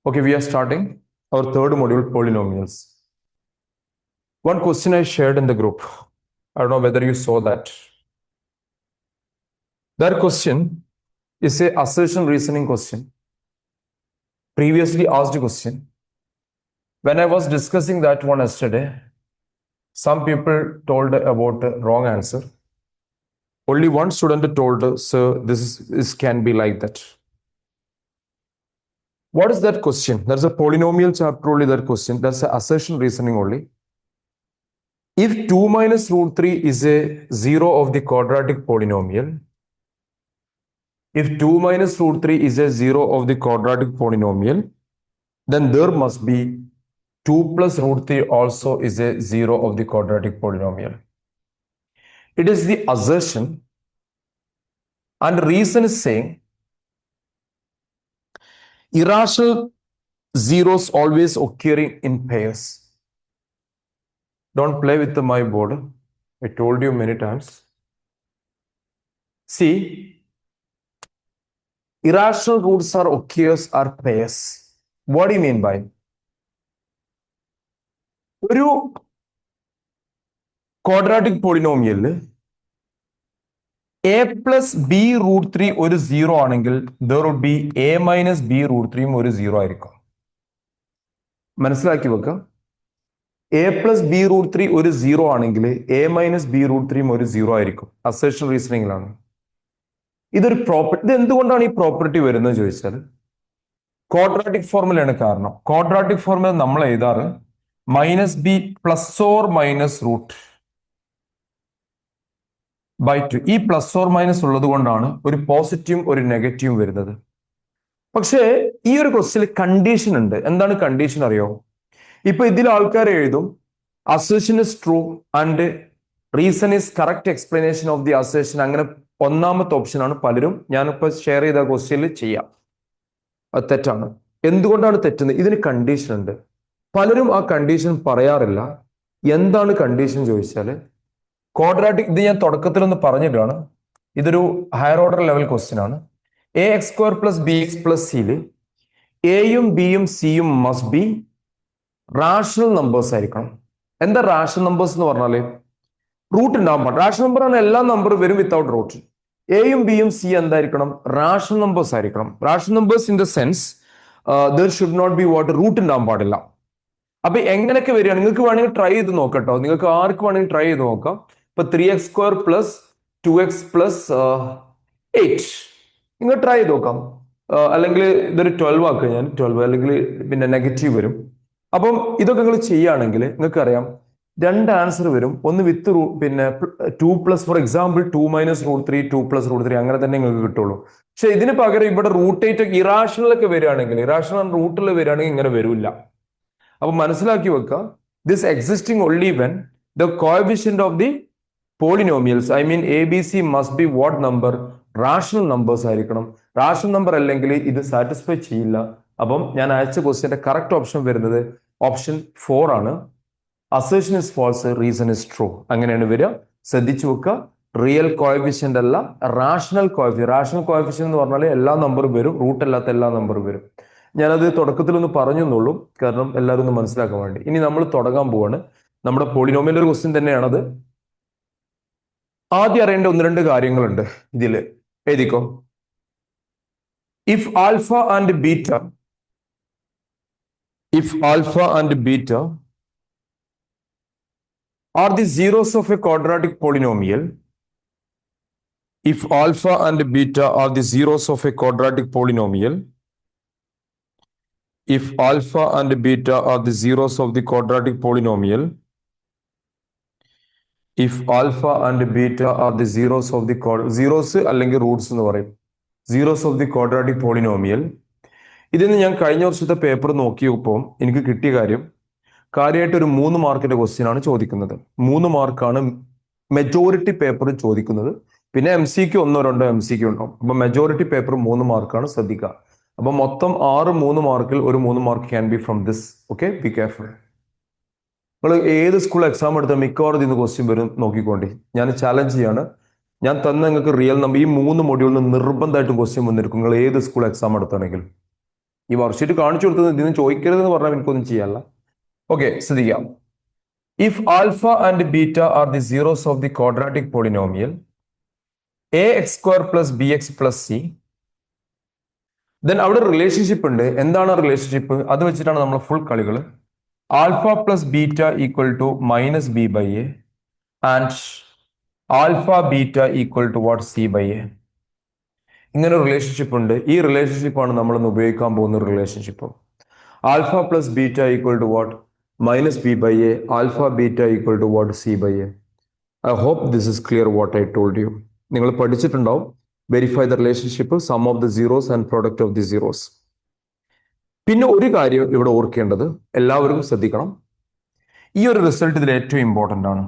Okay, we are starting our third module, polynomials. One question I shared in the group. I don't know whether you saw that. That question is a assertion reasoning question. Previously asked question. When I was discussing that one yesterday, some people told about the wrong answer. Only one student told, sir, this can be like that. What is that question? There's a polynomial chapter only, that question. That's an assertion reasoning only. If 2 minus root 3 is a 0 of the quadratic polynomial, if 2 minus root 3 is a 0 of the quadratic polynomial, then there must be 2 plus root 3 also is a 0 of the quadratic polynomial. It is the assertion, and reason is saying irrational zeros always occurring in pairs. Don't play with my board. I told you many times. See, irrational roots are pairs. What do you mean by? ഒരു quadratic polynomial a plus b root 3 ഒരു 0 ആണെങ്കിൽ there would be a minus b root 3 ഒരു 0 ആയിരിക്കും. മനസ്സിലാക്കി വെക്കുക. a plus b root 3 ഒരു 0 ആണെങ്കിൽ a minus b root 3 ഒരു 0 ആയിരിക്കും. അസേർഷൻ റീസണിങ്ങിലാണ്. ഇതൊരു പ്രോപ്പർട്ടി. ഇത് എന്തുകൊണ്ടാണ് ഈ പ്രോപ്പർട്ടി വരുന്നത് ചോദിച്ചാൽ ക്വാഡ്രാറ്റിക് ഫോർമുലയാണ് കാരണം. ക്വാഡ്രാറ്റിക് ഫോർമുല നമ്മൾ എഴുതാറ് minus B plus or minus root by 2. ഈ പ്ലസ് ഓർ മൈനസ് ഉള്ളത് കൊണ്ടാണ് ഒരു പോസിറ്റീവും ഒരു നെഗറ്റീവും വരുന്നത്. പക്ഷേ ഈ ഒരു ക്വസ്റ്റ്യനിൽ കണ്ടീഷൻ ഉണ്ട്. എന്താണ് കണ്ടീഷൻ അറിയോ? ഇപ്പൊ ഇതിൽ ആൾക്കാർ എഴുതും assertion is true and reason is correct explanation of the assertion. അങ്ങനെ ഒന്നാമത്തെ ഓപ്ഷനാണ് പലരും ഞാനിപ്പോ ഷെയർ ചെയ്ത ക്വസ്റ്റ്യനിൽ ചെയ്യാം. അത് തെറ്റാണ്. എന്തുകൊണ്ടാണ് തെറ്റുന്നത്? ഇതിന് കണ്ടീഷൻ ഉണ്ട്. പലരും ആ കണ്ടീഷൻ പറയാറില്ല. എന്താണ് കണ്ടീഷൻ ചോദിച്ചാൽ ക്വാഡ്രാറ്റിക്, ഇത് ഞാൻ തുടക്കത്തിലൊന്ന് പറഞ്ഞിട്ടാണ്, ഇതൊരു ഹയർ ഓർഡർ ലെവൽ ക്വസ്റ്റ്യൻ ആണ്. A x square plus B x plus സിയില് എയും ബിയും സിയും മസ്റ്റ് ബി റാഷണൽ നമ്പേഴ്സ് ആയിരിക്കണം. എന്താ റാഷണൽ നമ്പേഴ്സ് എന്ന് പറഞ്ഞാല് റൂട്ട് ഉണ്ടാവാൻ പാടില്ല. റാഷണൽ നമ്പർ ആണ് എല്ലാ നമ്പറും വരും വിത്തൗട്ട് റൂട്ട്. എയും ബിയും സി എന്തായിരിക്കണം? റാഷണൽ നമ്പേഴ്സ് ആയിരിക്കണം. Rational numbers in the sense there should not be what, root ഉണ്ടാവാൻ പാടില്ല. അപ്പൊ എങ്ങനെയൊക്കെ വരികയാണ് നിങ്ങൾക്ക് വേണമെങ്കിൽ ട്രൈ ചെയ്ത് നോക്കട്ടോ. നിങ്ങൾക്ക് ആർക്ക് വേണമെങ്കിൽ ട്രൈ ചെയ്ത് നോക്കാം. ഇപ്പൊ 3x square plus 2x plus 8 നിങ്ങൾ ട്രൈ ചെയ്ത് നോക്കാം. അല്ലെങ്കിൽ ഇതൊരു 12 ആക്കുക, ഞാൻ 12, അല്ലെങ്കിൽ പിന്നെ നെഗറ്റീവ് വരും. അപ്പം ഇതൊക്കെ നിങ്ങൾ ചെയ്യുകയാണെങ്കിൽ നിങ്ങൾക്ക് അറിയാം രണ്ട് ആൻസർ വരും. ഒന്ന് വിത്ത് പിന്നെ 2 plus, for example 2 minus root 3 2 plus root 3 അങ്ങനെ തന്നെ നിങ്ങൾക്ക് കിട്ടുള്ളൂ. പക്ഷെ ഇതിന് പകരം ഇവിടെ റൂട്ട് 8 ഒക്കെ ഇറാഷണൽ ഒക്കെ വരികയാണെങ്കിൽ, ഇറാഷണൽ റൂട്ടിൽ വരികയാണെങ്കിൽ ഇങ്ങനെ വരില്ല. അപ്പൊ മനസ്സിലാക്കി വെക്കുക, this existing only when the coefficient of the polynomials, I mean A B C must be what number, rational numbers ആയിരിക്കണം. റാഷണൽ നമ്പർ അല്ലെങ്കിൽ ഇത് സാറ്റിസ്ഫൈ ചെയ്യില്ല. അപ്പം ഞാൻ അയച്ച ക്വസ്റ്റ്യന്റെ കറക്റ്റ് ഓപ്ഷൻ വരുന്നത് ഓപ്ഷൻ 4 ആണ്. Assertion is false, reason is true. അങ്ങനെയാണ് വരിക. ശ്രദ്ധിച്ചു വെക്കുക. റിയൽ കോഎഫിഷ്യന്റ് അല്ല, റാഷണൽ കോഎഫിഷ്യന്റ്. റാഷണൽ കോഎഫിഷ്യന്റ് എന്ന് പറഞ്ഞാൽ എല്ലാ നമ്പറും വരും, റൂട്ട് അല്ലാത്ത എല്ലാ നമ്പറും വരും. ഞാനത് തുടക്കത്തിലൊന്ന് പറഞ്ഞു എന്നുള്ളൂ, കാരണം എല്ലാവരും ഒന്ന് മനസ്സിലാക്കാൻ വേണ്ടി. ഇനി നമ്മൾ തുടങ്ങാൻ പോവാണ്. നമ്മുടെ പോളിനോമിയൽ ഒരു ക്വസ്റ്റ്യൻ തന്നെയാണത്. ആദ്യം അറിയേണ്ട ഒന്ന് രണ്ട് കാര്യങ്ങളുണ്ട് ഇതിൽ. എഴുതിക്കോ. If alpha and beta, if alpha and beta are the zeros of a quadratic polynomial, if alpha and beta are the zeros of a quadratic polynomial, if alpha and beta are the zeros of the quadratic polynomial, if alpha and beta are the zeros of the zeros അല്ലെങ്കിൽ Roots എന്ന് പറയും, zeros of the quadratic polynomial. ഇതിന് ഞാൻ കഴിഞ്ഞ വർഷത്തെ paper നോക്കിയപ്പോൾ എനിക്ക് കിട്ടിയ കാര്യമായിട്ട് ഒരു 3 മാർക്കിന്റെ ക്വസ്റ്റ്യൻ ആണ് ചോദിക്കുന്നത്. 3 മാർക്കാണ് മെജോറിറ്റി പേപ്പർ ചോദിക്കുന്നത്. പിന്നെ MCQ 1-2 MCQ ഉണ്ടാവും. അപ്പൊ മെജോറിറ്റി പേപ്പർ 3 മാർക്കാണ്, ശ്രദ്ധിക്കുക. അപ്പൊ മൊത്തം 6 3 മാർക്കിൽ ഒരു 3 mark can be from this. Okay, be careful. നിങ്ങൾ ഏത് സ്കൂൾ എക്സാം എടുത്താൽ മിക്കവാറും ഇന്ന് ക്വസ്റ്റ്യൻ വരും, നോക്കിക്കോണ്ടി. ഞാൻ ചാലഞ്ച് ചെയ്യാണ്. ഞാൻ തന്നെ നിങ്ങൾക്ക് റിയൽ നമ്പർ ഈ 3 മൊഡ്യൂളിൽ നിന്ന് നിർബന്ധമായിട്ടും ക്വസ്റ്റ്യൻ വന്നിരിക്കും, നിങ്ങൾ ഏത് സ്കൂൾ എക്സാം എടുത്താണെങ്കിലും. ഈ വർക്ക്ഷീറ്റ് കാണിച്ചു കൊടുത്തത് ഇതിന് ചോദിക്കരുതെന്ന് പറഞ്ഞാൽ എനിക്കൊന്നും ചെയ്യാനല്ല. ഓക്കെ, ശ്രദ്ധിക്കാം. If alpha and beta are the zeros of the quadratic polynomial A x square plus B x plus C, then അവിടെ റിലേഷൻഷിപ്പ് ഉണ്ട്. എന്താണ് റിലേഷൻഷിപ്പ്? അത് വെച്ചിട്ടാണ് നമ്മൾ ഫുൾ കളികൾ. Alpha plus beta equal to minus B by A and alpha beta equal to what? C by A. ഇങ്ങനെ relationship ഉണ്ട്. ഈ റിലേഷൻഷിപ്പാണ് നമ്മൾ ഇന്ന് ഉപയോഗിക്കാൻ പോകുന്ന relationship. Alpha plus beta equal to what? Minus B by a. Alpha beta equal to what? C by a. I hope this is clear what I told you. നിങ്ങൾ പഠിച്ചിട്ടുണ്ടാവും verify the relationship, sum of the zeros and product of the zeros. പിന്നെ ഒരു കാര്യം ഇവിടെ ഓർക്കേണ്ടത്, എല്ലാവരും ശ്രദ്ധിക്കണം, ഈ ഒരു റിസൾട്ട് ഇതിൽ ഏറ്റവും ഇമ്പോർട്ടൻ്റ് ആണ്.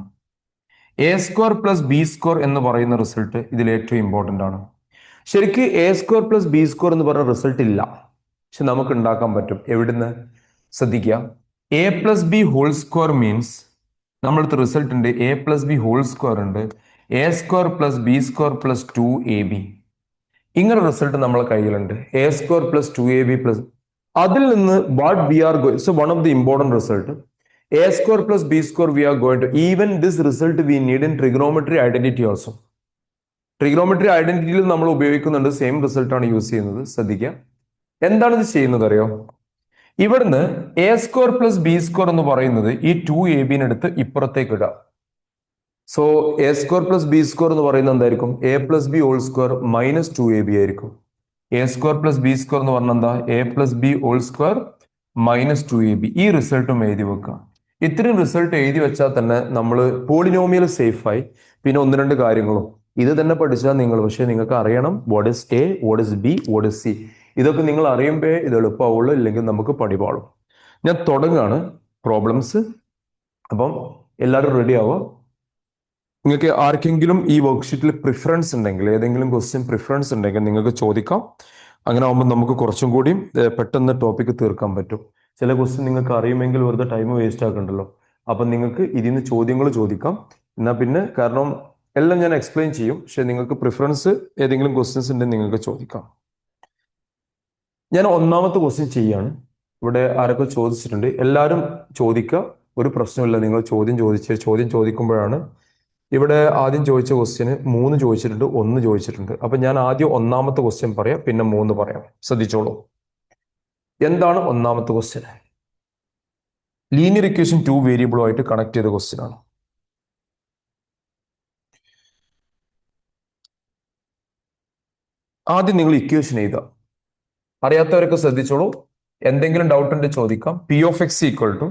A square plus B square എന്ന് പറയുന്ന റിസൾട്ട് ഇതിൽ ഏറ്റവും ഇമ്പോർട്ടൻ്റ് ആണ്. ശരിക്ക് A square plus B square എന്ന് പറഞ്ഞ റിസൾട്ട് ഇല്ല, പക്ഷെ നമുക്ക് ഉണ്ടാക്കാൻ പറ്റും. എവിടുന്ന്? ശ്രദ്ധിക്കുക. A plus B whole square means നമ്മളടുത്ത് റിസൾട്ട് ഉണ്ട്. A plus B whole square ഉണ്ട്. A square plus B square plus 2ab. ഇങ്ങനെ റിസൾട്ട് നമ്മളെ കയ്യിലുണ്ട്. A square plus 2ab plus, അതിൽ നിന്ന് what we are going, so one of the important result a square plus B square we are going to, even this result we need in trigonometry identity also. Trigonometry ഐഡന്റിറ്റിയിൽ നമ്മൾ ഉപയോഗിക്കുന്നുണ്ട്, same റിസൾട്ടാണ് use ചെയ്യുന്നത്. ശ്രദ്ധിക്കുക. എന്താണ് ഇത് ചെയ്യുന്നത് അറിയോ? ഇവിടുന്ന് A square plus B square എന്ന് പറയുന്നത് ഈ 2ab ഇപ്പുറത്തേക്ക് ഇടുക. So A square plus B square എന്ന് പറയുന്നത് എന്തായിരിക്കും? A plus B whole square minus 2ab ആയിരിക്കും. A square plus B square എന്ന് പറഞ്ഞാൽ എന്താ? A plus B whole square minus 2ab. ഈ റിസൾട്ടും എഴുതി വെക്കുക. ഇത്രയും റിസൾട്ട് എഴുതി വെച്ചാൽ തന്നെ നമ്മൾ പോളിനോമിയൽ സേഫായി. പിന്നെ ഒന്ന് രണ്ട് കാര്യങ്ങളും ഇത് തന്നെ പഠിച്ചാൽ നിങ്ങൾ, പക്ഷെ നിങ്ങൾക്ക് അറിയണം what is A, what is B, what is C. ഇതൊക്കെ നിങ്ങൾ അറിയുമ്പോൾ ഇത് എളുപ്പമാവുള്ളൂ, ഇല്ലെങ്കിൽ നമുക്ക് പണിപാളും. ഞാൻ തുടങ്ങാണ് പ്രോബ്ലംസ്. അപ്പം എല്ലാവരും റെഡി ആവുക. നിങ്ങൾക്ക് ആർക്കെങ്കിലും ഈ വർക്ക്ഷീറ്റിൽ പ്രിഫറൻസ് ഉണ്ടെങ്കിൽ, ഏതെങ്കിലും ക്വസ്റ്റ്യൻ പ്രിഫറൻസ് ഉണ്ടെങ്കിൽ നിങ്ങൾക്ക് ചോദിക്കാം. അങ്ങനെ ആകുമ്പോൾ നമുക്ക് കുറച്ചും കൂടി പെട്ടെന്ന് ടോപ്പിക്ക് തീർക്കാൻ പറ്റും. ചില ക്വസ്റ്റ്യൻ നിങ്ങൾക്ക് അറിയുമെങ്കിൽ വെറുതെ ടൈം വേസ്റ്റ് ആക്കണ്ടല്ലോ. അപ്പം നിങ്ങൾക്ക് ഇതിൽ നിന്ന് ചോദ്യങ്ങൾ ചോദിക്കാം. എന്നാൽ പിന്നെ, കാരണം എല്ലാം ഞാൻ എക്സ്പ്ലെയിൻ ചെയ്യും, പക്ഷെ നിങ്ങൾക്ക് പ്രിഫറൻസ് ഏതെങ്കിലും ക്വസ്റ്റ്യൻസ് ഉണ്ടെങ്കിൽ നിങ്ങൾക്ക് ചോദിക്കാം. ഞാൻ ഒന്നാമത്തെ ക്വസ്റ്റ്യൻ ചെയ്യാണ്. ഇവിടെ ആരൊക്കെ ചോദിച്ചിട്ടുണ്ട്? എല്ലാവരും ചോദിക്കുക, ഒരു പ്രശ്നമില്ല. നിങ്ങൾ ചോദ്യം ചോദിക്കുമ്പോഴാണ്. ഇവിടെ ആദ്യം ചോദിച്ച ക്വസ്റ്റ്യന് 3 ചോദിച്ചിട്ടുണ്ട്, 1 ചോദിച്ചിട്ടുണ്ട്. അപ്പൊ ഞാൻ ആദ്യം ഒന്നാമത്തെ ക്വസ്റ്റ്യൻ പറയാം, പിന്നെ 3 പറയാം. ശ്രദ്ധിച്ചോളൂ. എന്താണ് ഒന്നാമത്തെ ക്വസ്റ്റ്യൻ? ലീനിയർ ഇക്വേഷൻ 2 വേരിയബിളുമായിട്ട് കണക്ട് ചെയ്ത ക്വസ്റ്റ്യൻ ആണ്. ആദ്യം നിങ്ങൾ ഇക്വേഷൻ എഴുതുക. അറിയാത്തവരൊക്കെ ശ്രദ്ധിച്ചോളൂ. എന്തെങ്കിലും ഡൗട്ട് ഉണ്ട് ചോദിക്കാം. P of X equal to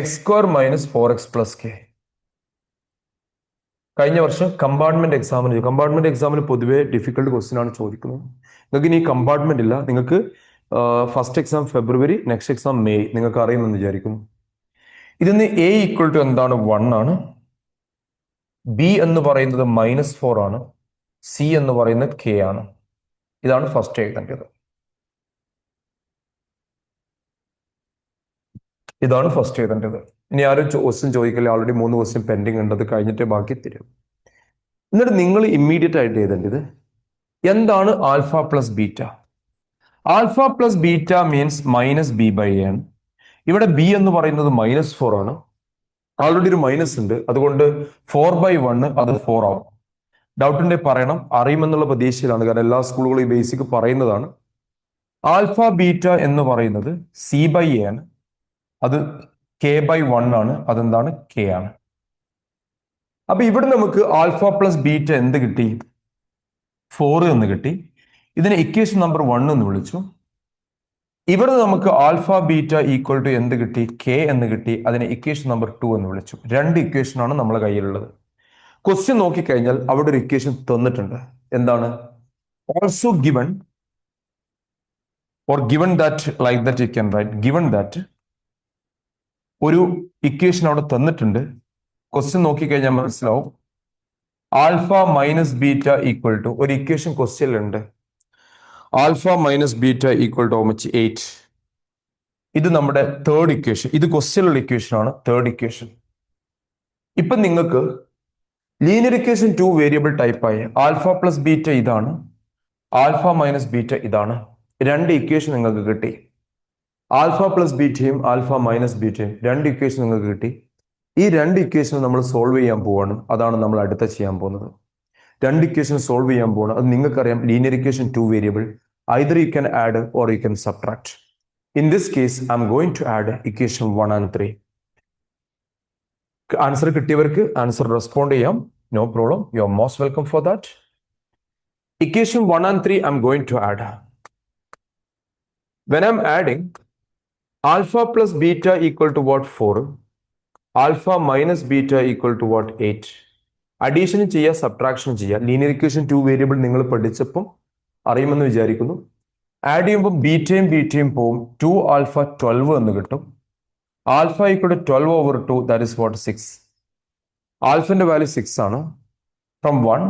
X square minus 4x plus K. കഴിഞ്ഞ വർഷം കമ്പാർട്ട്മെന്റ് എക്സാമിന് പൊതുവെ ഡിഫിക്കൽട്ട് ക്വസ്റ്റ്യൻ ആണ് ചോദിക്കുന്നത്. നിങ്ങൾക്ക് ഇനി കമ്പാർട്ട്മെന്റ് ഇല്ല. നിങ്ങൾക്ക് ഫസ്റ്റ് എക്സാം ഫെബ്രുവരി, നെക്സ്റ്റ് എക്സാം മെയ്. നിങ്ങൾക്ക് അറിയുമെന്ന് വിചാരിക്കുന്നു. ഇതിന്ന് എ ഈക്വൽ ടു എന്താണ്? 1 ആണ്. ബി എന്ന് പറയുന്നത് -4 ആണ്. സി എന്ന് പറയുന്നത് കെ ആണ്. ഇതാണ് ഫസ്റ്റ് എഴുതേണ്ടത്. ഇതാണ് ഫസ്റ്റ് എഴുതേണ്ടത്. ഇനി ആരും ക്വസ്റ്റ്യൻ ചോദിക്കില്ല. ഓൾറെഡി 3 ക്വസ്റ്റ്യൻ പെൻഡിങ് ഉണ്ട്. അത് കഴിഞ്ഞിട്ടേ ബാക്കി തരും. എന്നിട്ട് നിങ്ങൾ ഇമ്മീഡിയറ്റ് ആയിട്ട് എഴുതേണ്ടത് എന്താണ് alpha plus beta. Alpha plus beta means minus B by A ആണ്. ഇവിടെ ബി എന്ന് പറയുന്നത് -4 ആണ്. ഓൾറെഡി ഒരു മൈനസ് ഉണ്ട്. അതുകൊണ്ട് 4/1 അത് 4 ആവും. ഡൗട്ട് ഉണ്ടെങ്കിൽ പറയണം. അറിയുമെന്നുള്ള പ്രതീക്ഷയിലാണ്, കാരണം എല്ലാ സ്കൂളുകളും ഈ ബേസിക് പറയുന്നതാണ്. ആൽഫ ബീറ്റ എന്ന് പറയുന്നത് സി ബൈ എ ആണ്. അത് k/1 ആണ്. അതെന്താണ്? കെ ആണ്. അപ്പൊ ഇവിടെ നമുക്ക് ആൽഫ പ്ലസ് ബീറ്റ എന്ത് കിട്ടി? 4 എന്ന് കിട്ടി. ഇതിനെ ഇക്വേഷൻ നമ്പർ 1 എന്ന് വിളിച്ചു. ഇവിടെ നമുക്ക് ആൽഫ ബീറ്റ ഈക്വൽ ടു എന്ത് കിട്ടി? കെ എന്ന് കിട്ടി. അതിനെ ഇക്വേഷൻ നമ്പർ 2 എന്ന് വിളിച്ചു. 2 ഇക്വേഷൻ ആണ് നമ്മളെ കയ്യിലുള്ളത്. ക്വസ്റ്റ്യൻ നോക്കിക്കഴിഞ്ഞാൽ അവിടെ ഒരു ഇക്വേഷൻ തന്നിട്ടുണ്ട്. എന്താണ്? Also given or given that, like that you can write, given that. ഒരു ഇക്വേഷൻ അവിടെ തന്നിട്ടുണ്ട്. ക്വസ്റ്റ്യൻ നോക്കിക്കഴിഞ്ഞാൽ മനസ്സിലാവും. Alpha minus beta equal to, ഒരു ഇക്വേഷൻ ക്വസ്റ്റ്യനിലുണ്ട്. Alpha minus beta equal to 8. ഇത് നമ്മുടെ തേർഡ് ഇക്വേഷൻ. ഇത് ക്വസ്റ്റ്യനിലുള്ള ഇക്വേഷൻ ആണ്, തേർഡ് ഇക്വേഷൻ. ഇപ്പൊ നിങ്ങൾക്ക് ലീനിയർ ഇക്വേഷൻ 2 വേരിയബിൾ ടൈപ്പായി ആൽഫ പ്ലസ് ബീറ്റ ഇതാണ്, ആൽഫ മൈനസ് ബീറ്റ ഇതാണ്. രണ്ട് ഇക്വേഷൻ നിങ്ങൾക്ക് കിട്ടി. ആൽഫ പ്ലസ് ബീറ്റയും ആൽഫ മൈനസ് ബീറ്റയും രണ്ട് ഇക്വേഷൻ നിങ്ങൾക്ക് കിട്ടി. ഈ രണ്ട് ഇക്വേഷൻ നമ്മൾ സോൾവ് ചെയ്യാൻ പോവാണ്. അതാണ് നമ്മൾ അടുത്ത ചെയ്യാൻ പോകുന്നത്. രണ്ട് ഇക്വേഷൻ സോൾവ് ചെയ്യാൻ പോവാണ്. അത് നിങ്ങൾക്കറിയാം, linear equation 2 variable. either you can add or you can subtract. In this case, I'm going to add equation 1 and 3. Answer കിട്ടിയവർക്ക് ആൻസർ റെസ്പോണ്ട് ചെയ്യാം. No problem. You are most welcome for that. Equation 1 and 3 I'm going to add. When I'm adding, alpha plus beta equal to what? 4. Alpha minus beta equal to what? 8. Addition ചെയ്യുക, subtraction ചെയ്യുക. Linear equation 2 variable നിങ്ങൾ പഠിച്ചപ്പം അറിയുമെന്ന് വിചാരിക്കുന്നു. Add ചെയ്യുമ്പോൾ ബീറ്റയും പോവും. 2 alpha 12 എന്ന് കിട്ടും. Alpha equal to 12 over 2, that is what? 6. ആൽഫന്റെ value 6 ആണ്. From 1,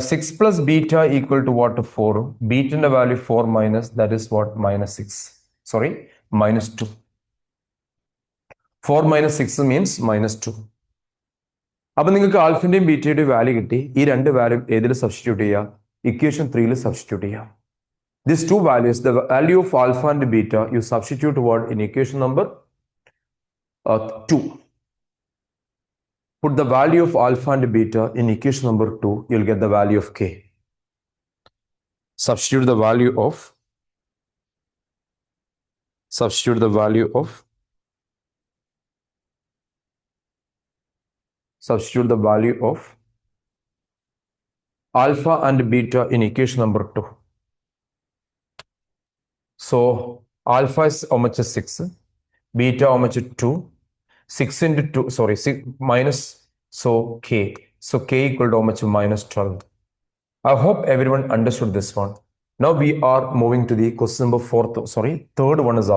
6 plus beta equal to what? 4. Beta value 4 minus, that is what? Minus 6. Sorry, minus 2. 4 minus 6 means minus 2. അപ്പൊ നിങ്ങൾക്ക് ആൽഫന്റെയും ബീറ്റയുടെയും വാല്യൂ കിട്ടി. ഈ രണ്ട് വാല്യൂ ഏതിൽ സബ്സ്റ്റിറ്റ്യൂട്ട് ചെയ്യുക? ഇക്വേഷൻ 3 സബ്സ്റ്റിറ്റ്യൂട്ട് ചെയ്യാം. These two values, the value of alpha and beta, you substitute what in equation number 2. Put the value of alpha and beta in equation number 2, you'll get the value of k. Substitute the value of alpha and beta in equation number 2. So alpha is how much? 6. Beta how much? 2. 6 into 2, sorry, 6 minus, so k. So k equal to how much? Minus 12. I hope everyone understood this one. Now we are moving to the question number 3rd one is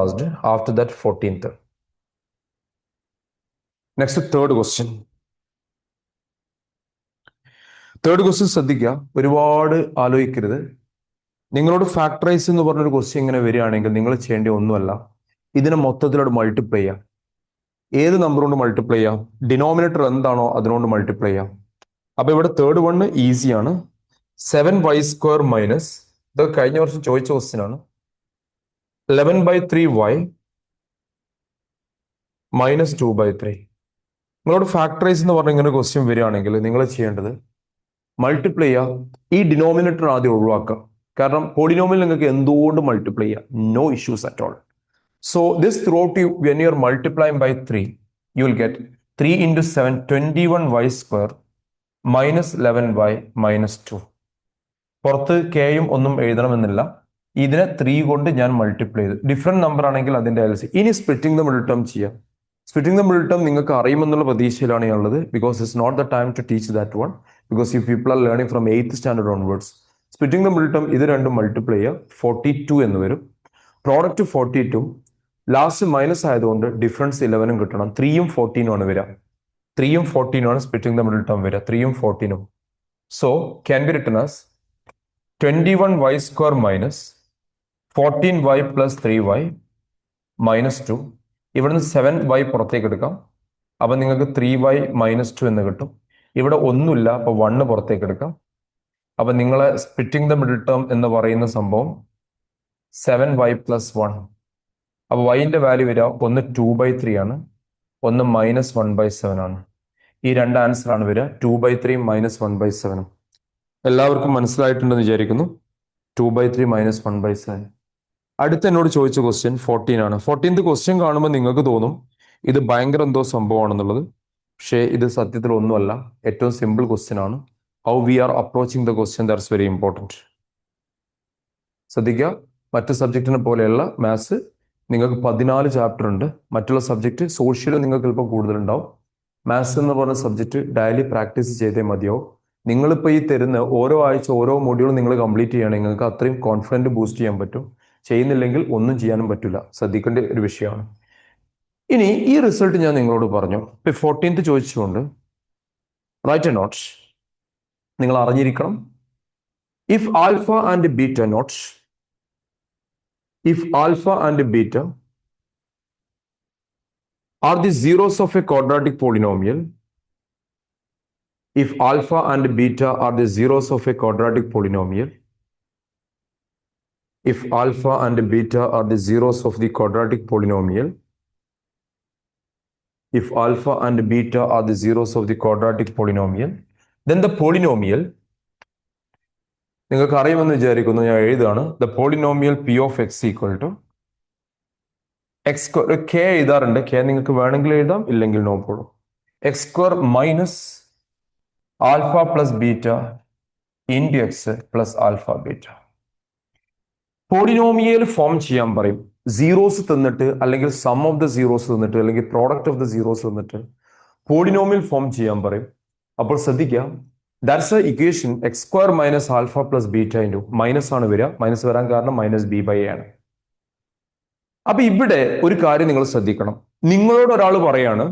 asked. After that 14th. Next, third question. Third question ശ്രദ്ധിക്കുക, ഒരുപാട് ആലോചിക്കരുത്. നിങ്ങളോട് factorise എന്ന് പറഞ്ഞൊരു question ഇങ്ങനെ വരികയാണെങ്കിൽ നിങ്ങൾ ചെയ്യേണ്ട ഒന്നുമല്ല, ഇതിനെ മൊത്തത്തിലോട് മൾട്ടിപ്ലൈ ചെയ്യാം. ഏത് നമ്പർ കൊണ്ട് മൾട്ടിപ്ലൈ ചെയ്യാം? ഡിനോമിനേറ്റർ എന്താണോ അതിനോട് മൾട്ടിപ്ലൈ ചെയ്യാം. അപ്പൊ ഇവിടെ തേർഡ് വണ് ഈസിയാണ്. 7y² മൈനസ്, ഇത് കഴിഞ്ഞ വർഷം ചോദിച്ച ക്വസ്റ്റ്യൻ ആണ്, 11/3y മൈനസ് 2/3. നിങ്ങളോട് ഫാക്ടറൈസ് എന്ന് പറഞ്ഞ ഇങ്ങനെ ക്വസ്റ്റ്യൻ വരികയാണെങ്കിൽ നിങ്ങൾ ചെയ്യേണ്ടത് മൾട്ടിപ്ലൈ ചെയ്യുക. ഈ ഡിനോമിനേറ്റർ ആദ്യം ഒഴിവാക്കുക. കാരണം പോളിനോമിയൽ നിങ്ങൾക്ക് എന്തുകൊണ്ട് മൾട്ടിപ്ലൈ ചെയ്യാം, no issues at all. So this throughout you when you are multiplying by 3, you will get 3 into 7, 21y² minus 11y minus 2. പുറത്ത് കെയും ഒന്നും എഴുതണമെന്നില്ല. ഇതിനെ 3 കൊണ്ട് ഞാൻ മൾട്ടിപ്ലൈ ചെയ്തു. ഡിഫറെന്റ് നമ്പർ ആണെങ്കിൽ അതിന്റെ LCM. ഇനി സ്പ്ലിറ്റിംഗ് ദ മിഡിൽ ടേം ചെയ്യാം. സ്പ്ലിറ്റിംഗ് ദ മിഡിൽ ടേം നിങ്ങൾക്ക് അറിയുമെന്നുള്ള പ്രതീക്ഷയിലാണ് ഉള്ളത്. Because it's not the time to teach that one. Because you people are learning from 8th standard onwards. Splitting the middle term ഇത് രണ്ടും multiply ചെയ്യുക. 42 എന്ന് വരും. പ്രോഡക്റ്റ് 42. ലാസ്റ്റ് മൈനസ് ആയതുകൊണ്ട് ഡിഫറൻസ് 11 കിട്ടണം. 3ഉം 14ഉം ആണ് വരിക. 3ഉം 14ഉം ആണ് സ്പ്ലിറ്റിംഗ് ദ മിഡിൽ ടേം വരിക. 3ഉം 14ഉം. So can be written as 21y² minus 14y plus 3y minus 2. ഇവിടുന്ന് 7y പുറത്തേക്ക് എടുക്കാം. അപ്പൊ നിങ്ങൾക്ക് 3y മൈനസ് 2 എന്ന് കിട്ടും. ഇവിടെ ഒന്നുമില്ല, അപ്പൊ 1 പുറത്തേക്ക് എടുക്കാം. അപ്പൊ നിങ്ങളെ സ്പ്ലിറ്റിംഗ് ദ മിഡിൽ ടേം എന്ന് പറയുന്ന സംഭവം 7y പ്ലസ് 1. അപ്പൊ yന്റെ വാല്യൂ വരിക, ഒന്ന് 2/3 ആണ്, ഒന്ന് മൈനസ് 1/7 ആണ്. ഈ രണ്ട് ആൻസർ ആണ് വരിക, 2/3 മൈനസ് 1/7. എല്ലാവർക്കും മനസ്സിലായിട്ടുണ്ടെന്ന് വിചാരിക്കുന്നു. 2/3 മൈനസ് 1/7. അടുത്ത എന്നോട് ചോദിച്ച ക്വസ്റ്റ്യൻ 14 ആണ്. 14th ക്വസ്റ്റ്യൻ കാണുമ്പോൾ നിങ്ങൾക്ക് തോന്നും ഇത് ഭയങ്കര എന്തോ സംഭവമാണെന്നുള്ളത്. പക്ഷേ ഇത് സത്യത്തിൽ ഒന്നുമല്ല, ഏറ്റവും സിമ്പിൾ ക്വസ്റ്റ്യൻ ആണ്. How we R approaching the question, that's very important. ശ്രദ്ധിക്കുക, മറ്റ് സബ്ജക്റ്റിനെ പോലെയല്ല മാത്സ്. നിങ്ങൾക്ക് 14 ചാപ്റ്റർ ഉണ്ട്. മറ്റുള്ള സബ്ജക്റ്റ് സോഷ്യൽ നിങ്ങൾക്ക് ചിലപ്പോൾ കൂടുതലുണ്ടാവും. മാത്സ് എന്ന് പറഞ്ഞ സബ്ജക്റ്റ് ഡെയിലി പ്രാക്ടീസ് ചെയ്തേ മതിയാവും. നിങ്ങളിപ്പോൾ ഈ തരുന്ന ഓരോ ആഴ്ച ഓരോ മൊഡ്യൂളും നിങ്ങൾ കംപ്ലീറ്റ് ചെയ്യുകയാണെങ്കിൽ നിങ്ങൾക്ക് അത്രയും കോൺഫിഡൻറ്റ് ബൂസ്റ്റ് ചെയ്യാൻ പറ്റും. ചെയ്യുന്നില്ലെങ്കിൽ ഒന്നും ചെയ്യാനും പറ്റില്ല. ശ്രദ്ധിക്കേണ്ട ഒരു വിഷയമാണ്. ഇനി ഈ റിസൾട്ട് ഞാൻ നിങ്ങളോട് പറഞ്ഞു. ഇപ്പൊ 14th ചോദിച്ചുകൊണ്ട് റൈറ്റ് എ നോട്ട്. നിങ്ങൾ അറിഞ്ഞിരിക്കണം, if alpha and beta note, if alpha and beta are the zeros of a quadratic polynomial, if alpha and beta are the zeros of a quadratic polynomial, if alpha and beta are the zeros of the quadratic polynomial, if alpha and beta are the zeros of the quadratic polynomial, then the polynomial, നിങ്ങൾക്ക് അറിയുമെന്ന് വിചാരിക്കുന്നു, ഞാൻ എഴുതാണ്, the polynomial p of x equal to x square, k എഴുതാറുണ്ട്, k നിങ്ങൾക്ക് വേണമെങ്കിൽ എഴുതാം, ഇല്ലെങ്കിൽ no problem, x square minus alpha plus beta into X plus alpha beta. Polynomial form ചെയ്യാൻ പറയും. സീറോസ് തന്നിട്ട് അല്ലെങ്കിൽ സം ഓഫ് ദ സീറോസ് തന്നിട്ട് അല്ലെങ്കിൽ പ്രോഡക്റ്റ് ഓഫ് ദ സീറോസ് തന്നിട്ട് പോളിനോമിയൽ ഫോം ചെയ്യാൻ പറയും. അപ്പോൾ ശ്രദ്ധിക്കാം, that's A equation X square minus alpha plus beta into minus ആണ് വരിക. മൈനസ് വരാൻ കാരണം മൈനസ് ബി ബൈ എ ആണ്. അപ്പൊ ഇവിടെ ഒരു കാര്യം നിങ്ങൾ ശ്രദ്ധിക്കണം. നിങ്ങളോട് ഒരാൾ പറയാണ്,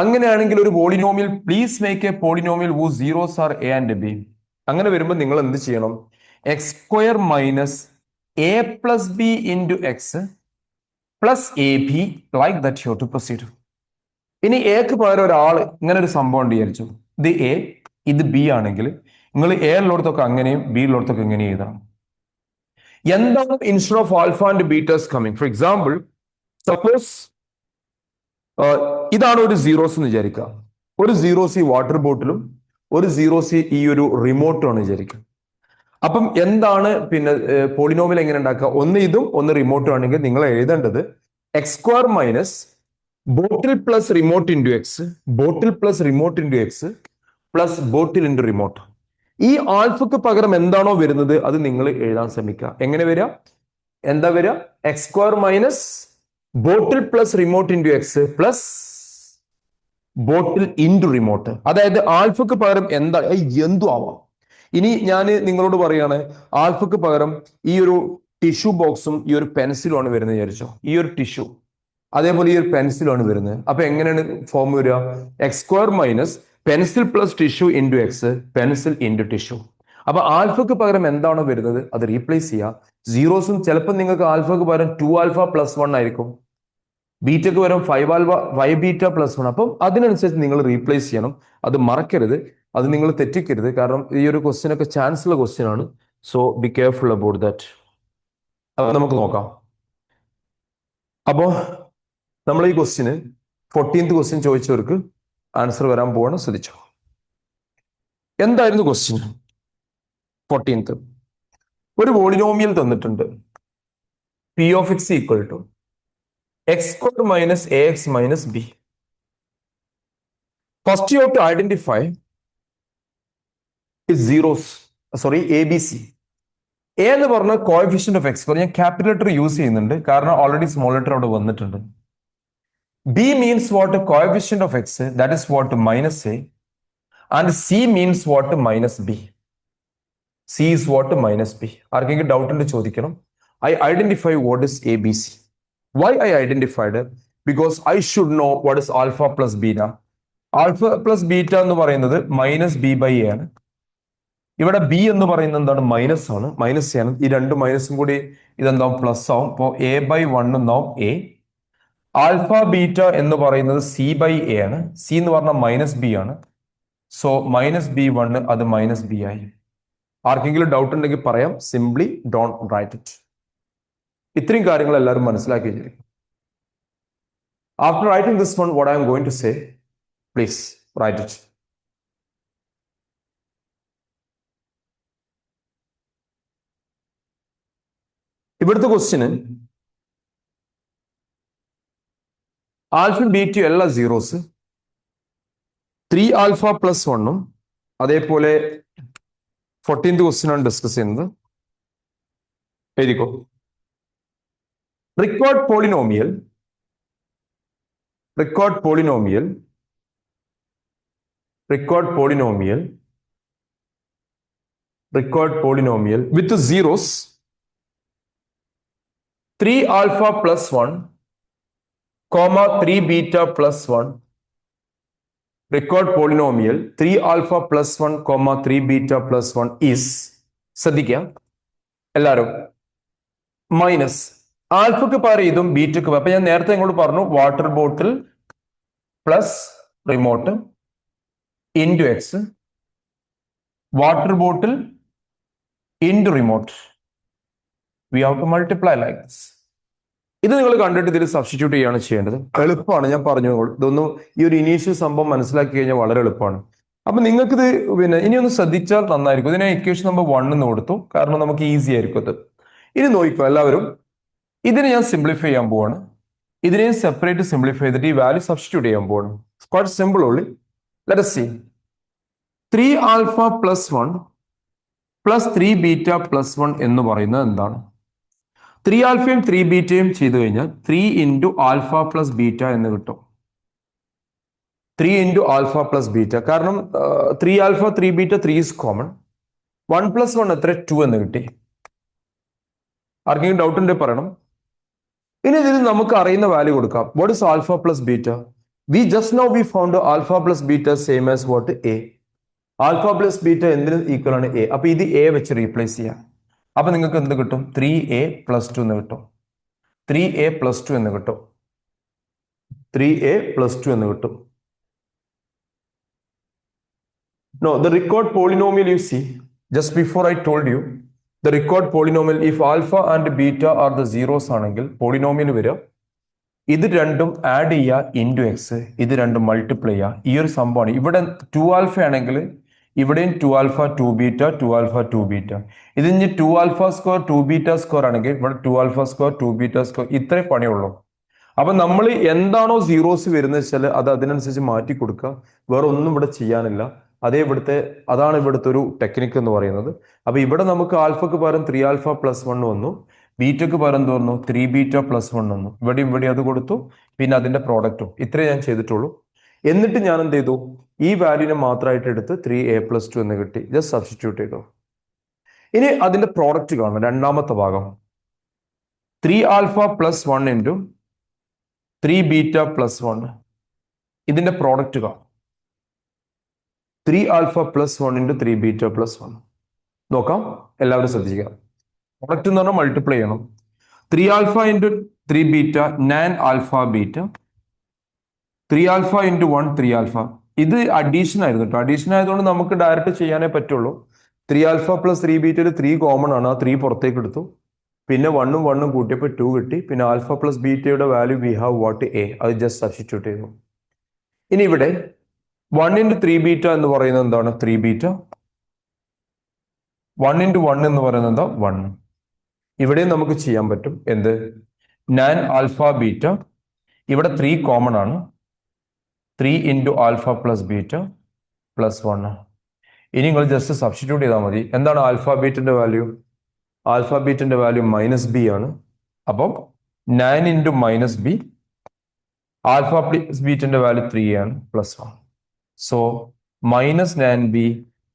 അങ്ങനെയാണെങ്കിൽ ഒരു polynomial please make a polynomial who zeros are A and B. അങ്ങനെ വരുമ്പോൾ നിങ്ങൾ എന്ത് ചെയ്യണം? X square minus A plus B into X plus A B, like that you to proceed. ഇനി എക്ക് പകരം ഒരാൾ ഇങ്ങനെ ഒരു സംഭവം ഉണ്ട് വിചാരിച്ചു, ഇത് എ ഇത് ബി ആണെങ്കിൽ നിങ്ങൾ എ ഉള്ളിടത്തൊക്കെ അങ്ങനെയും ബി ഉള്ളിടത്തൊക്കെ ഇങ്ങനെയും എഴുതണം. എന്താണ് instead of alpha and ബീറ്റാസ് coming? For example, suppose ഇതാണ് ഒരു സീറോസ് എന്ന് വിചാരിക്കുക. ഒരു സീറോസ് ഈ വാട്ടർ ബോട്ടിലും ഒരു സീറോസ് ഈ ഒരു റിമോട്ടും ആണ് വിചാരിക്കുക. അപ്പം എന്താണ് പിന്നെ പോളിനോമിയൽ എങ്ങനെ ഉണ്ടാക്കുക? ഒന്ന് ഇതും ഒന്ന് റിമോട്ടും ആണെങ്കിൽ നിങ്ങൾ എഴുതേണ്ടത് x square minus bottle plus remote into x, bottle plus remote into X plus bottle into remote. ഈ ആൽഫക്ക് പകരം എന്താണോ വരുന്നത് അത് നിങ്ങൾ എഴുതാൻ ശ്രമിക്കുക. എങ്ങനെ വരിക? എന്താ വരിക? X square minus bottle plus remote into X plus bottle into remote. അതായത് ആൽഫക്ക് പകരം എന്താ എന്തു ആവാം. ഇനി ഞാൻ നിങ്ങളോട് പറയാണ്, ആൽഫക്ക് പകരം ഈ ഒരു ടിഷ്യൂ ബോക്സും ഈ ഒരു പെൻസിലും ആണ് വരുന്നത് വിചാരിച്ചോ. ഈ ഒരു ടിഷ്യൂ അതേപോലെ ഈ ഒരു പെൻസിലാണ് വരുന്നത്. അപ്പൊ എങ്ങനെയാണ് ഫോം വരിക? X square minus pencil plus tissue into X, pencil into tissue. അപ്പൊ ആൽഫക്ക് പകരം എന്താണോ വരുന്നത് അത് റീപ്ലേസ് ചെയ്യുക. സീറോസും ചിലപ്പോൾ നിങ്ങൾക്ക് ആൽഫക്ക് പകരം 2 ആൽഫ പ്ലസ് 1 ആയിരിക്കും, ബീറ്റക്ക് പകരം 5 ബീറ്റ പ്ലസ് 1. അപ്പം അതിനനുസരിച്ച് നിങ്ങൾ റീപ്ലേസ് ചെയ്യണം. അത് മറക്കരുത്, അത് നിങ്ങൾ തെറ്റിക്കരുത്. കാരണം ഈ ഒരു ക്വസ്റ്റ്യൻ ഒക്കെ ചാൻസ് ഉള്ള ക്വസ്റ്റ്യൻ ആണ്. So be careful about that. അപ്പൊ നമുക്ക് നോക്കാം. അപ്പോ നമ്മൾ ഈ ക്വസ്റ്റ്യന് 14th ക്വസ്റ്റ്യൻ ചോദിച്ചവർക്ക് ആൻസർ വരാൻ പോവാണ്. ശ്രദ്ധിച്ചോ. എന്തായിരുന്നു ക്വസ്റ്റ്യൻ? 14th, ഒരു പോളിനോമിയൽ തന്നിട്ടുണ്ട്, P of X equal to X square minus A X minus B. First you have to identify zeros, sorry A B C. A എന്ന് പറഞ്ഞ കോഎഫിഷ്യന്റ് ഓഫ് എക്സ്. ഞാൻ capital letter use ചെയ്യുന്നുണ്ട് കാരണം already small letter അവിടെ വന്നിട്ടുണ്ട്. B means what? Coefficient of x, that is what? Minus a. And C means what? Minus b. C is what? Minus b. ആർക്കെങ്കിലും doubt ഉണ്ട് ചോദിക്കണം. I identify what is ABC. Why I identified it? Because I should know what is alpha plus beta. Alpha plus beta എന്ന് പറയുന്നത് minus B by A ആണ്. ഇവിടെ B എന്ന് പറയുന്നത് എന്താണ്? മൈനസ് ആണ്, മൈനസ് ആണ്. ഈ രണ്ട് മൈനസും കൂടി ഇതെന്താവും? പ്ലസ് ആവും. അപ്പോൾ എ ബൈ 1 എന്നാവും എ. ആൽഫ ബീറ്റ എന്ന് പറയുന്നത് സി ബൈ എ ആണ്. സി എന്ന് പറഞ്ഞാൽ മൈനസ് ബി ആണ്. സോ മൈനസ് ബി 1 അത് മൈനസ് ബി ആയി. ആർക്കെങ്കിലും ഡൗട്ട് ഉണ്ടെങ്കിൽ പറയാം. Simply don't write it. ഇത്രയും കാര്യങ്ങൾ എല്ലാവരും മനസ്സിലാക്കി വെച്ചിരിക്കും. After writing this one, what I am going to say, please write it. ഇവിടുത്തെ ക്വസ്റ്റ്യന് ആൽഫയും ബീറ്റയും എല്ലാ സീറോസ്, 3 ആൽഫ പ്ലസ് 1ഉം അതേപോലെ 14th ക്വസ്റ്റ്യൻ ആണ് ഡിസ്കസ് ചെയ്യുന്നത്. എഴുതിക്കോ. Required polynomial with zeros 3 alpha plus 1 comma 3 beta plus 1. Record polynomial 3 alpha plus 1 comma 3 beta plus 1 is, ശ്രദ്ധിക്കുക എല്ലാവരും, മൈനസ് ആൽഫക്ക് പകരം ഇതും ബീറ്റക്ക്. അപ്പൊ ഞാൻ നേരത്തെ ഇങ്ങോട്ട് പറഞ്ഞു water bottle plus remote into x, water bottle into remote. We have to multiply like this. ഇത് നിങ്ങൾ കണ്ടിട്ട് ഇതിൽ സബ്സ്റ്റിറ്റ്യൂട്ട് ചെയ്യാണ് ചെയ്യേണ്ടത്. എളുപ്പമാണ്, ഞാൻ പറഞ്ഞു. ഇതൊന്നും ഈ ഒരു ഇനീഷ്യൽ സംഭവം മനസ്സിലാക്കി കഴിഞ്ഞാൽ വളരെ എളുപ്പമാണ്. അപ്പൊ നിങ്ങൾക്കിത് ഇനി ഒന്ന് ശ്രദ്ധിച്ചാൽ നന്നായിരിക്കും. ഇതിനെ ഇക്വേഷൻ നമ്പർ 1 എന്ന് കൊടുത്തു, കാരണം നമുക്ക് ഈസി ആയിരിക്കും അത്. ഇനി നോക്കിക്കോ എല്ലാവരും, ഇതിനെ ഞാൻ സിംപ്ലിഫൈ ചെയ്യാൻ പോവാണ്. ഇതിനെയും സെപ്പറേറ്റ് സിംപ്ലിഫൈ ചെയ്തിട്ട് ഈ വാല്യൂ സബ്സ്റ്റിറ്റ്യൂട്ട് ചെയ്യാൻ പോവാണ്. Quite simple only. Let us see. 3 alpha plus 1 plus 3 beta plus 1 എന്ന് പറയുന്നത് എന്താണ്? 3 ആൽഫയും 3 ബീറ്റയും ചെയ്തു കഴിഞ്ഞാൽ 3 ഇൻറ്റു ആൽഫ പ്ലസ് ബീറ്റ എന്ന് കിട്ടും. 3 ഇൻറ്റു ആൽഫ പ്ലസ് ബീറ്റ, കാരണം 3 alpha 3 beta 3 is common. 1 plus 1 എത്ര? 2 എന്ന് കിട്ടി. ആർക്കെങ്കിലും ഡൗട്ട് ഉണ്ടെങ്കിൽ പറയണം. ഇനി ഇതിൽ നമുക്ക് അറിയുന്ന വാല്യൂ കൊടുക്കാം. What is alpha plus beta? We just now we found alpha plus beta same as what? A. Alpha plus beta എന്തിന് ഈക്വൽ ആണ്? എ. അപ്പൊ ഇത് എ വെച്ച് റീപ്ലേസ് ചെയ്യാം. അപ്പൊ നിങ്ങൾക്ക് എന്ത് കിട്ടും? 3a പ്ലസ് 2 എന്ന് കിട്ടും. 3a പ്ലസ് 2 എന്ന് കിട്ടും. 3a പ്ലസ് 2 എന്ന് കിട്ടും. No, the record polynomial you see, just before I told you, the record polynomial, if alpha and beta are the zeros ആണെങ്കിൽ polynomial വരിക, ഇത് രണ്ടും ആഡ് ചെയ്യുക ഇൻറ്റു എക്സ്, ഇത് രണ്ടും മൾട്ടിപ്ലൈ ചെയ്യുക. ഈ ഒരു സംഭവമാണ്. ഇവിടെ 2 ആൽഫ ആണെങ്കിൽ ഇവിടെയും 2 ആൽഫ 2 ബീറ്റ 2 ആൽഫ 2 ബീറ്റ. ഇത് ഇനി 2 ആൽഫ സ്ക്വയർ 2 ബീറ്റ സ്ക്വയർ ആണെങ്കിൽ ഇവിടെ 2 ആൽഫ സ്ക്വയർ 2 ബീറ്റ സ്ക്വയർ, ഇത്രേ പണിയുള്ളൂ. അപ്പൊ നമ്മൾ എന്താണോ സീറോസ് വരുന്നത് വെച്ചാൽ അത് അതിനനുസരിച്ച് മാറ്റി കൊടുക്കുക. വേറെ ഒന്നും ഇവിടെ ചെയ്യാനില്ല. അതാണ് ഇവിടുത്തെ ഒരു ടെക്നിക്ക് എന്ന് പറയുന്നത്. അപ്പൊ ഇവിടെ നമുക്ക് ആൽഫക്ക് പകരം 3 ആൽഫ പ്ലസ് 1 വന്നു, ബീറ്റക്ക് പകരം എന്ത് വന്നു? 3 ബീറ്റ പ്ലസ് 1 വന്നു. ഇവിടെ അത് കൊടുത്തു, പിന്നെ അതിന്റെ പ്രോഡക്റ്റും. ഇത്രേ ഞാൻ ചെയ്തിട്ടുള്ളൂ. എന്നിട്ട് ഞാൻ എന്ത് ചെയ്തു? ഈ വാല്യൂനെ മാത്രമായിട്ട് എടുത്ത് 3a പ്ലസ് 2 എന്ന് കിട്ടി. ജസ്റ്റ് സബ്സ്റ്റിറ്റ്യൂട്ട് ചെയ്തു. ഇനി അതിന്റെ പ്രോഡക്റ്റ് കാണണം. രണ്ടാമത്തെ ഭാഗം 3 alpha plus 1 into 3 beta plus 1, ഇതിന്റെ പ്രോഡക്റ്റ് കാണും. 3 alpha plus 1 into 3 beta plus 1 നോക്കാം. എല്ലാവരും ശ്രദ്ധിക്കുക. പ്രോഡക്റ്റ് എന്ന് പറഞ്ഞാൽ മൾട്ടിപ്ലൈ ചെയ്യണം. 3 alpha into 3 beta 9 alpha beta, 3 alpha into 1 3 alpha. ഇത് അഡീഷൻ ആയിരുന്നു കേട്ടോ. അഡീഷൻ ആയതുകൊണ്ട് നമുക്ക് ഡയറക്റ്റ് ചെയ്യാനേ പറ്റുള്ളൂ. 3 ആൽഫ പ്ലസ് 3 ബീറ്റയിൽ 3 കോമൺ ആണ്. ആ 3 പുറത്തേക്ക് എടുത്തു. പിന്നെ 1 ഉം 1 ഉം കൂട്ടിയപ്പോൾ 2 കിട്ടി. പിന്നെ ആൽഫ പ്ലസ് ബീറ്റയുടെ value we have what? A. അത് ജസ്റ്റ് സബ്സ്റ്റിറ്റ്യൂട്ട് ചെയ്തു. ഇനി ഇവിടെ 1 ഇൻറ്റു 3 ബീറ്റ എന്ന് പറയുന്നത് എന്താണ്? 3 ബീറ്റ. 1 ഇൻറ്റു 1 എന്ന് പറയുന്നത് എന്താ? 1. ഇവിടെയും നമുക്ക് ചെയ്യാൻ പറ്റും. എന്ത്? 9 ആൽഫ ബീറ്റ. ഇവിടെ 3 കോമൺ ആണ്. 3 into alpha plus beta plus 1. ഇനി നിങ്ങൾ ജസ്റ്റ് സബ്സ്റ്റിറ്റ്യൂട്ട് ചെയ്താൽ മതി. എന്താണ് ആൽഫ ബീറ്റിന്റെ വാല്യൂ? ആൽഫ ബീറ്റിന്റെ വാല്യൂ മൈനസ് ബി ആണ്. അപ്പം 9 into minus b, alpha plus ബീറ്റിന്റെ വാല്യൂ 3 ആണ് plus 1. So minus 9b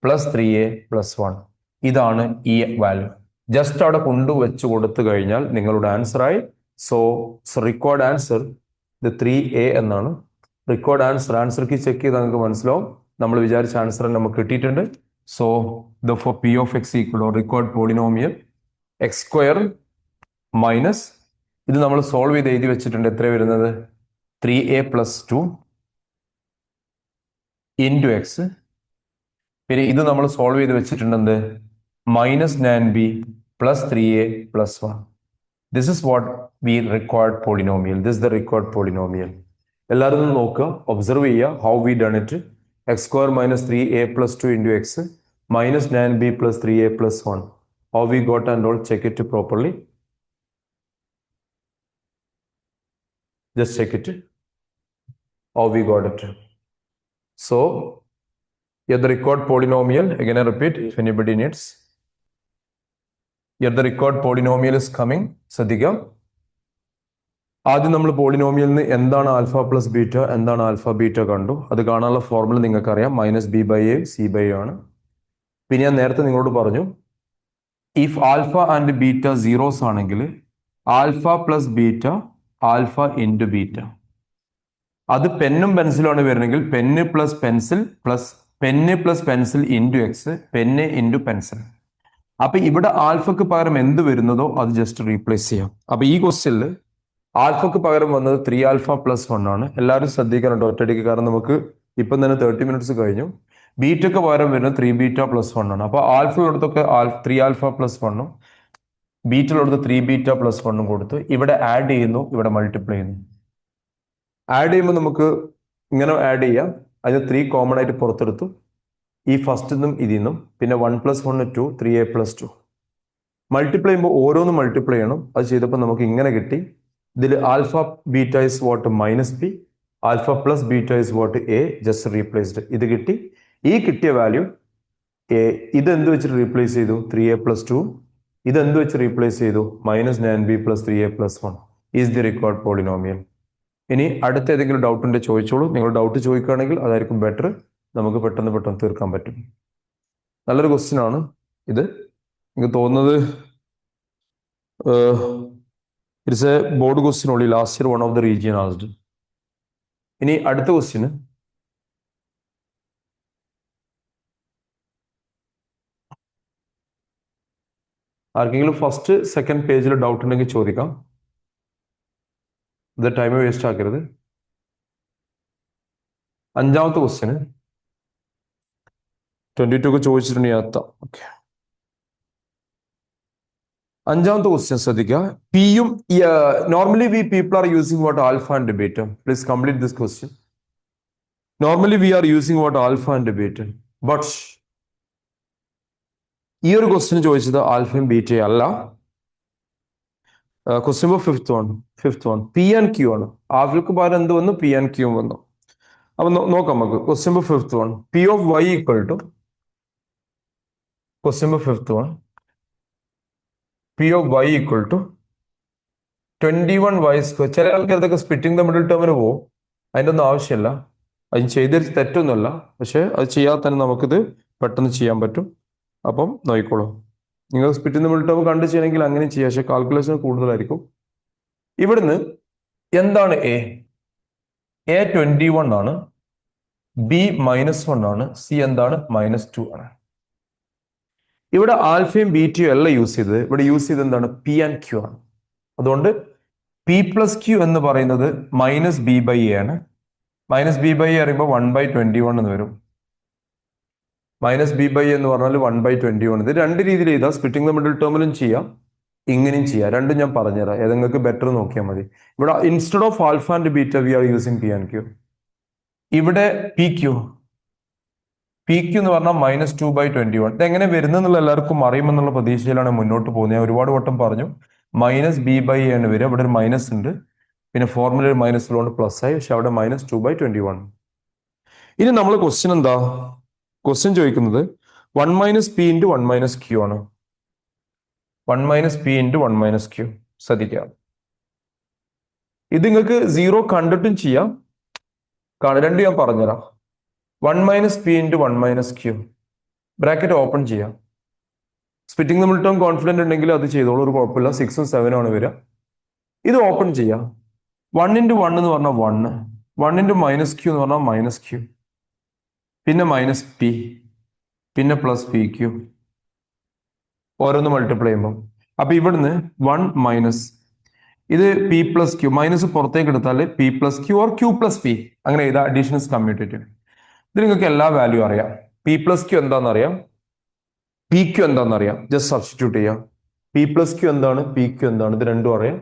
plus 3a plus 1. ഇതാണ് ഈ വാല്യൂ. ജസ്റ്റ് അവിടെ കൊണ്ടുവച്ച് കൊടുത്തു കഴിഞ്ഞാൽ നിങ്ങളുടെ ആൻസർ ആയി. സോ റിക്കോർഡ് ആൻസർ ഇത് 3a എന്നാണ്. റിക്കോർഡ് ആൻസർ കീ ചെക്ക് ചെയ്താൽ നിങ്ങൾക്ക് മനസ്സിലാവും നമ്മൾ വിചാരിച്ച ആൻസർ നമുക്ക് കിട്ടിയിട്ടുണ്ട്. So for P of X equal record polynomial X square minus, ഇത് നമ്മൾ സോൾവ് ചെയ്ത് എഴുതി വെച്ചിട്ടുണ്ട്. എത്ര വരുന്നത്? 3a plus 2 into X. പിന്നെ ഇത് നമ്മൾ സോൾവ് ചെയ്ത് വെച്ചിട്ടുണ്ട് എന്ത്? Minus 9b plus 3a plus 1. This is what we required polynomial. This the required polynomial. എല്ലാവരും ഒന്ന് നോക്കുക, ഒബ്സർവ് ചെയ്യുക how we done it. X square minus 3a plus 2 into X minus 9b plus 3a plus 1. How we got and all check it properly. Just check it. How we got it. So, here the record polynomial. Again, I repeat if anybody needs. Here the record polynomial is coming. ശ്രദ്ധിക്കാം. ആദ്യം നമ്മൾ പോളിനോമിയലിന് എന്താണ് alpha plus beta, എന്താണ് alpha beta കണ്ടു. അത് കാണാനുള്ള formula നിങ്ങൾക്കറിയാം. Minus B by A c by A ആണ്. പിന്നെ ഞാൻ നേരത്തെ നിങ്ങളോട് പറഞ്ഞു, if alpha and beta zeros ആണെങ്കിൽ alpha plus beta alpha into beta. അത് പെന്നും പെൻസിലും ആണ് വരുന്നെങ്കിൽ pen plus pencil into x, pen into pencil. അപ്പൊ ഇവിടെ ആൽഫക്ക് പകരം എന്ത് വരുന്നതോ അത് ജസ്റ്റ് റീപ്ലേസ് ചെയ്യാം. അപ്പൊ ഈ ക്വസ്റ്റ്യനിൽ ആൽഫക്ക് പകരം വന്നത് 3 ആൽഫ പ്ലസ് 1 ആണ്. എല്ലാവരും ശ്രദ്ധിക്കാനുണ്ട് ഒറ്റയടിക്ക്, കാരണം നമുക്ക് ഇപ്പം തന്നെ 30 മിനിറ്റ്സ് കഴിഞ്ഞു. ബീറ്റയ്ക്ക് പകരം വരുന്നത് 3 ബീറ്റ പ്ലസ് 1 ആണ്. അപ്പോൾ ആൽഫയുള്ളടത്തൊക്കെ 3 ആൽഫ പ്ലസ് 1ഉം ബീറ്റയിലുള്ളത് 3 ബീറ്റ പ്ലസ് 1ഉം കൊടുത്ത് ഇവിടെ ആഡ് ചെയ്യുന്നു, ഇവിടെ മൾട്ടിപ്ലൈ ചെയ്യുന്നു. ആഡ് ചെയ്യുമ്പോൾ നമുക്ക് ഇങ്ങനെ ആഡ് ചെയ്യാം. അതിന് 3 കോമൺ ആയിട്ട് പുറത്തെടുത്തു. ഈ ഫസ്റ്റ് നിന്നും ഇതിൽ നിന്നും പിന്നെ 1 + 1 2 3a + 2 മൾട്ടിപ്ലൈ ചെയ്യുമ്പോൾ ഓരോന്നും മൾട്ടിപ്ലൈ ചെയ്യണം. അത് ചെയ്തപ്പോൾ നമുക്ക് ഇങ്ങനെ കിട്ടി. ഇതിൽ alpha beta is what -b, alpha plus beta is what a, just replaced. ഇത് കിട്ടി. ഈ കിട്ടിയ വാല്യൂ ഇത് എന്ത് വെച്ചിട്ട് റീപ്ലേസ് ചെയ്തു? 3a + 2. ഇത് എന്ത് വെച്ച് റീപ്ലേസ് ചെയ്തു? -9b + 3a + 1 is the required polynomial. ഇനി അടുത്ത ഏതെങ്കിലും ഡൗട്ട് ഉണ്ടെങ്കിൽ ചോദിച്ചോളൂ. നിങ്ങൾ ഡൗട്ട് ചോദിക്കുകയാണെങ്കിൽ അതായിരിക്കും ബെറ്റർ. നമുക്ക് പെട്ടെന്ന് തീർക്കാൻ പറ്റും. നല്ലൊരു ക്വസ്റ്റ്യൻ ആണ് ഇത്. എനിക്ക് തോന്നുന്നത് it's A board question only. Last year one of the region ആസ്ഡ്. ഇനി അടുത്ത ക്വസ്റ്റ്യന് ആർക്കെങ്കിലും ഫസ്റ്റ് സെക്കൻഡ് പേജിൽ ഡൗട്ട് ഉണ്ടെങ്കിൽ ചോദിക്കാം. ഇത് ടൈം വേസ്റ്റ് ആക്കരുത്. അഞ്ചാമത്തെ ക്വസ്റ്റ്യന് 22 ചോദിച്ചിട്ടുണ്ടെങ്കിൽ എത്താം. ഓക്കെ, അഞ്ചാമത്തെ ക്വസ്റ്റ്യൻ ശ്രദ്ധിക്കുക. പിയും normally we people are using what alpha and beta. Please complete this question. Normally we are using what alpha and beta, but ഈ ഒരു ക്വസ്റ്റ്യൻ ചോദിച്ചത് ആൽഫയും ബീറ്റയും അല്ല. Question number fifth one P and Q ആണ്. ആൽഫയ്ക്ക് പകരം എന്ത് വന്നു? പി ആൻഡ് ക്യൂ വന്നു. അപ്പൊ നോക്കാം നമുക്ക്. Question number fifth one, P of Y equal to question number fifth one P of Y equal to 21y². ചില ആൾക്കാർ ഇതൊക്കെ സ്പ്ലിറ്റിംഗ് ദ മിഡിൽ ടേമിന് പോകും. അതിൻ്റെ ഒന്നും ആവശ്യമില്ല. അത് ചെയ്തൊരു തെറ്റൊന്നുമല്ല, പക്ഷെ അത് ചെയ്യാതെ തന്നെ നമുക്കിത് പെട്ടെന്ന് ചെയ്യാൻ പറ്റും. അപ്പം നോക്കിക്കോളൂ. നിങ്ങൾ സ്പ്ലിറ്റിംഗ് ദ മിഡിൽ ടേം കണ്ട് ചെയ്യണമെങ്കിൽ അങ്ങനെ ചെയ്യാം, പക്ഷെ കാൽക്കുലേഷൻ കൂടുതലായിരിക്കും. ഇവിടുന്ന് എന്താണ് എ? 21 ആണ്, ബി -1 ആണ്, സി എന്താണ്? -2 ആണ്. ഇവിടെ ആൽഫയും ബീറ്റയും അല്ല യൂസ് ചെയ്തത്. ഇവിടെ യൂസ് ചെയ്തത് എന്താണ്? പി ആൻഡ് ക്യൂ ആണ്. അതുകൊണ്ട് പി പ്ലസ് ക്യൂ എന്ന് പറയുന്നത് -b/a ആണ്. -b/a അറിയുമ്പോൾ 1/21 എന്ന് വരും. -b/a എന്ന് പറഞ്ഞാൽ 1/21. ഇത് രണ്ട് രീതിയിൽ ചെയ്താൽ സ്പ്ലിറ്റിംഗ് ദ മിഡിൽ ടേമിലും ചെയ്യാം, ഇങ്ങനെയും ചെയ്യാം. രണ്ടും ഞാൻ പറഞ്ഞുതരാം. ഏതെങ്കിലും ബെറ്റർ നോക്കിയാൽ മതി. ഇവിടെ instead of alpha and beta we are using P and Q. ഇവിടെ പി ക്യൂ എന്ന് പറഞ്ഞാൽ -2/21. ഇത് എങ്ങനെ വരുന്നെന്നുള്ള എല്ലാവർക്കും അറിയുമെന്നുള്ള പ്രതീക്ഷയിലാണ് മുന്നോട്ട് പോകുന്നത്. ഞാൻ ഒരുപാട് വട്ടം പറഞ്ഞു -b/a ആണ് വരിക. ഇവിടെ ഒരു മൈനസ് ഉണ്ട്, പിന്നെ ഫോർമുല ഒരു മൈനസ് ഉള്ളതുകൊണ്ട് പ്ലസ് ആയി, പക്ഷെ അവിടെ -2/21. ഇനി നമ്മൾ ക്വസ്റ്റ്യൻ എന്താ? ക്വസ്റ്റ്യൻ ചോദിക്കുന്നത് 1 - p × 1 - q ആണ്. 1 - p × 1 - q. ശ്രദ്ധിക്കുക, ഇത് നിങ്ങൾക്ക് 0 കണ്ടിട്ടും ചെയ്യാം. രണ്ട് ഞാൻ പറഞ്ഞുതരാം. 1 - p × 1 - q ബ്രാക്കറ്റ് ഓപ്പൺ ചെയ്യാം. Splitting the middle term confident ഉണ്ടെങ്കിൽ അത് ചെയ്തോളൂ, ഒരു കുഴപ്പമില്ല. 6ഉം 7ഉം ആണ് വരിക. ഇത് ഓപ്പൺ ചെയ്യാം. 1 × 1 എന്ന് പറഞ്ഞാൽ 1, 1 × -q എന്ന് പറഞ്ഞാൽ -q, പിന്നെ -p, പിന്നെ +pq, ഓരോന്ന് മൾട്ടിപ്ലൈ ചെയ്യുമ്പോൾ. അപ്പൊ ഇവിടുന്ന് 1 - ഇത് p + q, മൈനസ് പുറത്തേക്ക് എടുത്താൽ p + q or q + p, അങ്ങനെ ചെയ്താൽ അഡീഷൻ ഇസ് കമ്മ്യൂട്ടേറ്റീവ്. ഇത് നിങ്ങൾക്ക് എല്ലാ വാല്യൂ അറിയാം. p + q എന്താണെന്ന് അറിയാം, pq എന്താണെന്ന് അറിയാം. ജസ്റ്റ് സബ്സ്റ്റിറ്റ്യൂട്ട് ചെയ്യാം. p + q എന്താണ്, pq എന്താണ്, ഇത് രണ്ടും അറിയാം.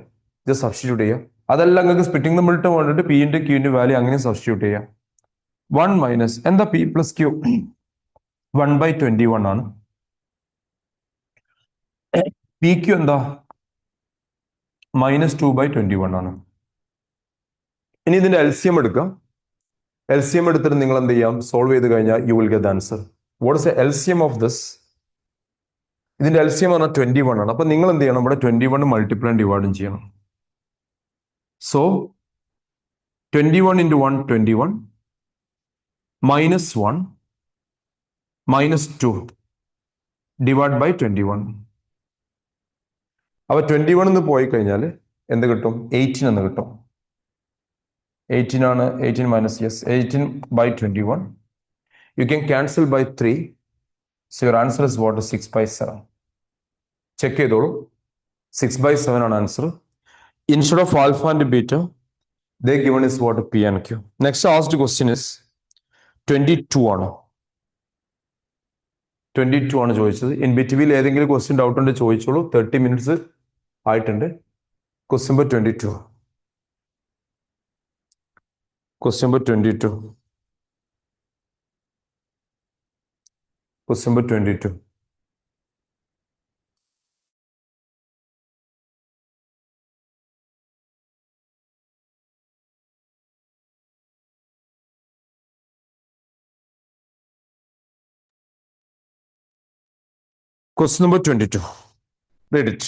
ജസ്റ്റ് സബ്സ്റ്റിറ്റ്യൂട്ട് ചെയ്യാം. അതെല്ലാം നിങ്ങൾക്ക് സ്പ്ലിറ്റിംഗ് ദ മിഡിൽ ടേം കണ്ടിട്ട് p ന്റെ q ന്റെ വാല്യൂ അങ്ങനെ സബ്സ്റ്റിറ്റ്യൂട്ട് ചെയ്യാം. 1 - എന്താ p + q? 1/21 ആണ്. pq എന്താ? -2/21 ആണ്. ഇനി ഇതിന്റെ LCM എടുക്കാം. LCM എടുത്തിട്ട് നിങ്ങൾ എന്ത് ചെയ്യാം? സോൾവ് ചെയ്ത് കഴിഞ്ഞാൽ U will get answer. What is the LCM of this? ഇതിന്റെ LCM പറഞ്ഞാൽ 21 ആണ്. അപ്പൊ നിങ്ങൾ എന്ത് ചെയ്യണം? ഇവിടെ 21 മൾട്ടിപ്ലൈ ഡിവൈഡും ചെയ്യണം. So 21 × 1 21, -1 -2 divide by 21. അപ്പൊ 21 എന്ന് പോയി കഴിഞ്ഞാൽ എന്ത് കിട്ടും? 18 എന്ന് കിട്ടും. 18 ആണ്. 18/21. You can cancel by 3. So your answer is what? 6/7. Check ചെയ്തോളൂ. 6/7 ആണ് answer. Instead of alpha and beta, they given is what? P and Q. Next asked question is 22 ആണ്. 22 ആണ് ചോദിച്ചത്. ഇൻ ബിറ്റ്വീൻ ഏതെങ്കിലും ക്വസ്റ്റ്യൻ ഡൗട്ട് ഉണ്ട് ചോദിച്ചോളൂ. 30 minutes ആയിട്ടുണ്ട്. Question number 22. Question number 22. Question number 22. Question number 22. Read it.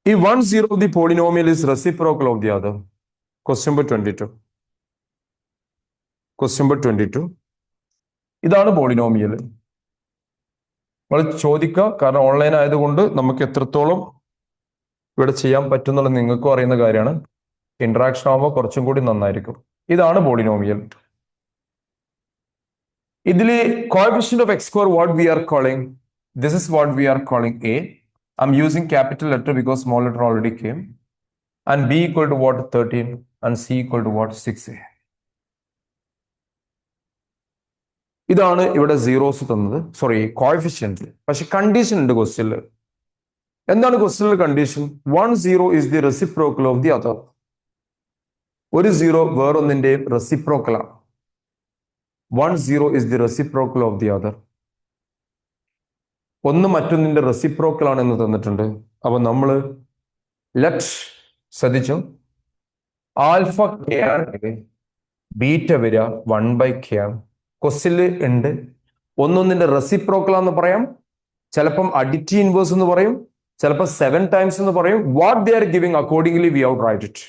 If one zero of the polynomial is reciprocal of the other. Question number 22. Question number 22. ഇതാണ് polynomial. നമ്മൾ ചോദിക്കുക, കാരണം online ആയതുകൊണ്ട് നമുക്ക് എത്രത്തോളം ഇവിടെ ചെയ്യാൻ പറ്റുന്നുള്ള നിങ്ങൾക്കും അറിയുന്ന കാര്യമാണ്. ഇന്ററാക്ഷൻ ആകുമ്പോൾ കുറച്ചും കൂടി നന്നായിരിക്കും. ഇതാണ് പോളിനോമിയൽ. ഇതില് coefficient of x square what we are calling, this is what we are calling a. I'm using capital letter because small letter already came. And b equal to what? 13. And c equal to what? 6a. ഇതാണ് ഇവിടെ zeros തന്നത്, sorry coefficient. പക്ഷെ condition ഉണ്ട് ക്വസ്റ്റ്യനിൽ. എന്താണ് ക്വസ്റ്റ്യനിൽ condition? 1 0 is the reciprocal of the other. ഒരു zero വേറൊന്നിന്റെയും reciprocal ആണ്. 1 0 is the reciprocal of the other. ഒന്ന് മറ്റൊന്നിന്റെ റെസിപ്രോക്കൽ ആണെന്ന് തന്നിട്ടുണ്ട്. അപ്പൊ നമ്മള് ശ്രദ്ധിച്ചു, ആൽഫ കെ ആണെങ്കിൽ ബീറ്റ വരിക 1/k ആണ്. ക്വസ്റ്റ്യനിൽ ഉണ്ട് ഒന്നൊന്നിന്റെ റെസിപ്രോക്കൽ എന്ന് പറയാം, ചിലപ്പം അഡിറ്റീവ് ഇൻവേഴ്സ് എന്ന് പറയും, ചിലപ്പോൾ 7 times എന്ന് പറയും. What they are giving accordingly we out write it.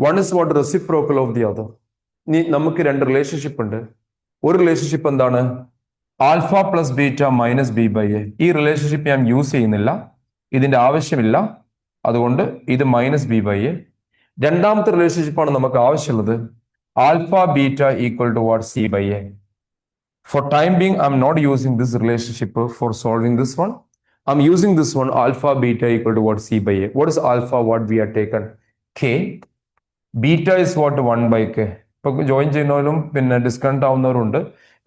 One is what reciprocal of the other. ഇനി നമുക്ക് രണ്ട് റിലേഷൻഷിപ്പ് ഉണ്ട്. ഒരു റിലേഷൻഷിപ്പ് എന്താണ്? Alpha plus beta minus b/a. ഈ റിലേഷൻഷിപ്പ് ഞാൻ യൂസ് ചെയ്യുന്നില്ല, ഇതിന്റെ ആവശ്യമില്ല, അതുകൊണ്ട് ഇത് മൈനസ് b/a. രണ്ടാമത്തെ റിലേഷൻഷിപ്പാണ് നമുക്ക് ആവശ്യമുള്ളത്. Alpha beta equal to what? c/a. For time being, I'm not using this relationship for solving this one. I'm using this one, alpha beta equal to what? c/a. What is alpha? What we are taken? K. Beta is what? 1/k. ഇപ്പൊ join ചെയ്യുന്നവരും പിന്നെ discount ആവുന്നവരുണ്ട്.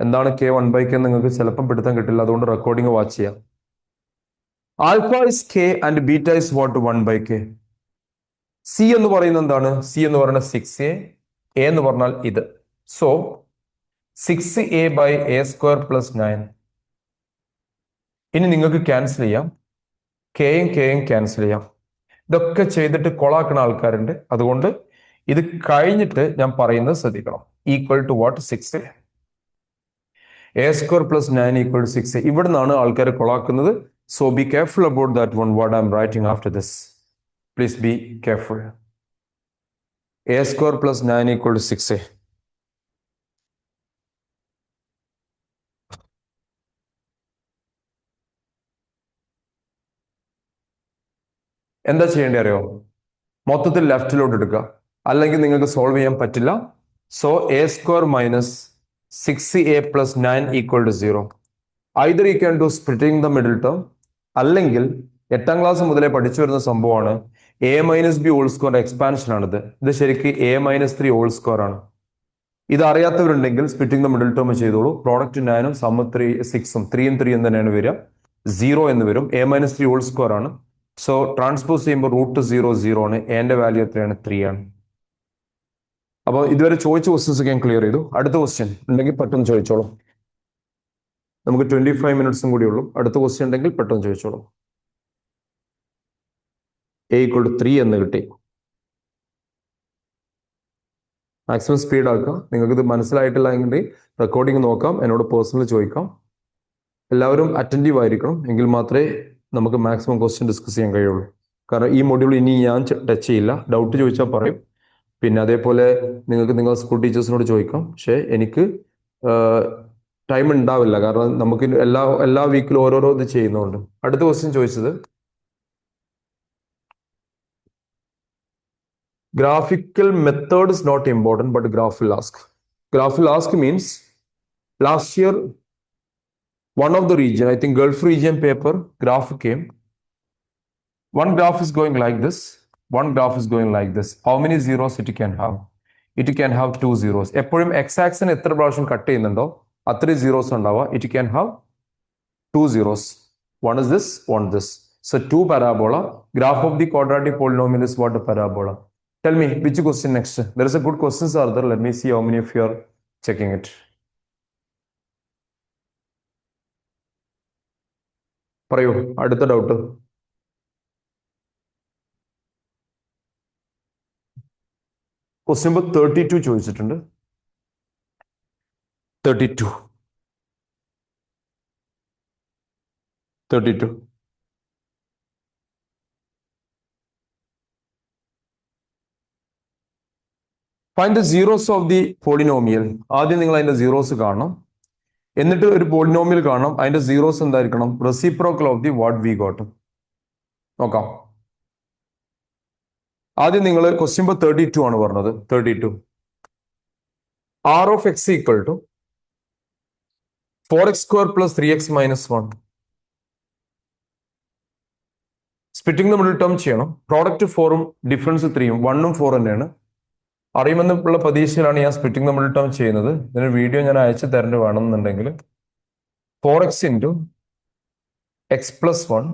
എന്താണ് k 1/k നിങ്ങൾക്ക് ചിലപ്പോൾ പിടുത്തം കിട്ടില്ല, അതുകൊണ്ട് recording watch ചെയ്യാം. Alpha is k and beta is what? 1/k. c എന്ന് പറയുന്നത് എന്താണ്? c എന്ന് പറയുന്നത് 6a, a എന്ന് പറഞ്ഞാൽ ഇത്. So 6a/a² + 9. ഇനി നിങ്ങൾക്ക് ക്യാൻസൽ ചെയ്യാം, കെയും ക്യാൻസൽ ചെയ്യാം. ഇതൊക്കെ ചെയ്തിട്ട് കൊളാക്കുന്ന ആൾക്കാരുണ്ട്, അതുകൊണ്ട് ഇത് കഴിഞ്ഞിട്ട് ഞാൻ പറയുന്നത് ശ്രദ്ധിക്കണം. Equal to what? 6a. a² + 9 = 6a. ഇവിടെ നിന്നാണ് ആൾക്കാർ കൊളാക്കുന്നത്. So be careful about that one. What I am writing after this, please be careful. a² + 9 = 6a. എന്താ ചെയ്യേണ്ടി അറിയോ? മൊത്തത്തിൽ ലെഫ്റ്റിലോട്ട് എടുക്കുക, അല്ലെങ്കിൽ നിങ്ങൾക്ക് സോൾവ് ചെയ്യാൻ പറ്റില്ല. So a² - 6a + 9 = 0. Either you can do splitting the middle term, അല്ലെങ്കിൽ 8ാം ക്ലാസ് മുതലേ പഠിച്ചു വരുന്ന സംഭവമാണ് a - b² എക്സ്പാൻഷൻ ആണിത്. ഇത് ശരിക്കും a - 3² ആണ്. ഇത് അറിയാത്തവരുണ്ടെങ്കിൽ സ്പ്ലിറ്റിംഗ് ദ മിഡിൽ ടേം ചെയ്തോളൂ. പ്രോഡക്റ്റ് 9ഉം സം 6ഉം 3ഉം 3ഉം തന്നെയാണ് വരിക. 0 എന്ന് വരും. a - 3² ആണ്. സോ ട്രാൻസ്പോസ് ചെയ്യുമ്പോൾ √0 0 ആണ്. എന്റെ വാല്യൂ എത്രയാണ്? 3 ആണ്. അപ്പോൾ ഇതുവരെ ചോദിച്ച ക്വസ്റ്റ്യൻസ് ഒക്കെ ഞാൻ ക്ലിയർ ചെയ്തു. അടുത്ത ക്വസ്റ്റ്യൻ ഉണ്ടെങ്കിൽ പെട്ടെന്ന് ചോദിച്ചോളൂ. നമുക്ക് 25 മിനിറ്റ്സും കൂടി ഉള്ളൂ. അടുത്ത ക്വസ്റ്റ്യൻ ഉണ്ടെങ്കിൽ പെട്ടെന്ന് ചോദിച്ചോളൂ. a = 3 എന്ന് കിട്ടി. മാക്സിമം സ്പീഡ് ആക്കുക. നിങ്ങൾക്ക് ഇത് മനസ്സിലായിട്ടില്ല എങ്കിൽ റെക്കോർഡിംഗ് നോക്കാം, എന്നോട് പേഴ്സണലി ചോദിക്കാം. എല്ലാവരും അറ്റൻറ്റീവ് ആയിരിക്കണം, എങ്കിൽ മാത്രമേ നമുക്ക് മാക്സിമം ക്വസ്റ്റ്യൻ ഡിസ്കസ് ചെയ്യാൻ കഴിയുള്ളൂ. കാരണം ഈ മൊഡ്യൂൾ ഇനി ഞാൻ ടച്ച് ചെയ്യില്ല. ഡൗട്ട് ചോദിച്ചാൽ പറയും. പിന്നെ അതേപോലെ നിങ്ങൾക്ക് നിങ്ങൾ സ്കൂൾ ടീച്ചേഴ്സിനോട് ചോദിക്കാം. പക്ഷേ എനിക്ക് ടൈം ഉണ്ടാവില്ല, കാരണം നമുക്ക് എല്ലാ വീക്കിലും ഓരോരോ ഇത് ചെയ്യുന്നുണ്ട്. അടുത്ത ക്വസ്റ്റ്യൻ ചോദിച്ചത് graphical method is not important, but graph will ask. Graph will ask means last year one of the region, I think Gulf region paper graph came. One graph is going like this, one graph is going like this. How many zeros it can have? It can have 2 zeros. എപ്പോഴും x axis എത്ര പ്രാവശ്യം cut ചെയ്യുന്നുണ്ടോ അത്രയും zeros ഉണ്ടാവുക. It can have 2 zeros. One is this, one this. So 2 parabola. Graph of the quadratic polynomial is what? A parabola. Tell me, which question next? There is a good questions are there. Let me see how many of you are checking it. പറയൂ, അടുത്ത doubt. Question number 32 ചോദിച്ചിട്ടുണ്ട്. 32. Find the zeros of the polynomial. ആദ്യം നിങ്ങൾ അതിന്റെ zeros കാണണം. എന്നിട്ട് ഒരു polynomial കാണണം. അതിന്റെ സീറോസ് എന്തായിരിക്കണം? Reciprocal of the what we got. നോക്കാം. ആദ്യം നിങ്ങൾ ക്വസ്റ്റ്യൻ നമ്പർ 32 ആണ് പറഞ്ഞത്. 32. R of x equal to 4x square plus 3x minus 1. Splitting the middle term ചെയ്യണം. പ്രോഡക്റ്റ് 4ഉം ഡിഫറൻസ് 3ഉം 1ഉം 4 തന്നെയാണ്. അറിയുമെന്നുള്ള പ്രതീക്ഷയിലാണ് ഞാൻ സ്പ്ലിറ്റിംഗ് ദ മിഡിൽ ടേം ചെയ്യുന്നത്. ഇതിന് വീഡിയോ ഞാൻ അയച്ചു തരേണ്ടി വേണമെന്നുണ്ടെങ്കിൽ 4x into x plus 1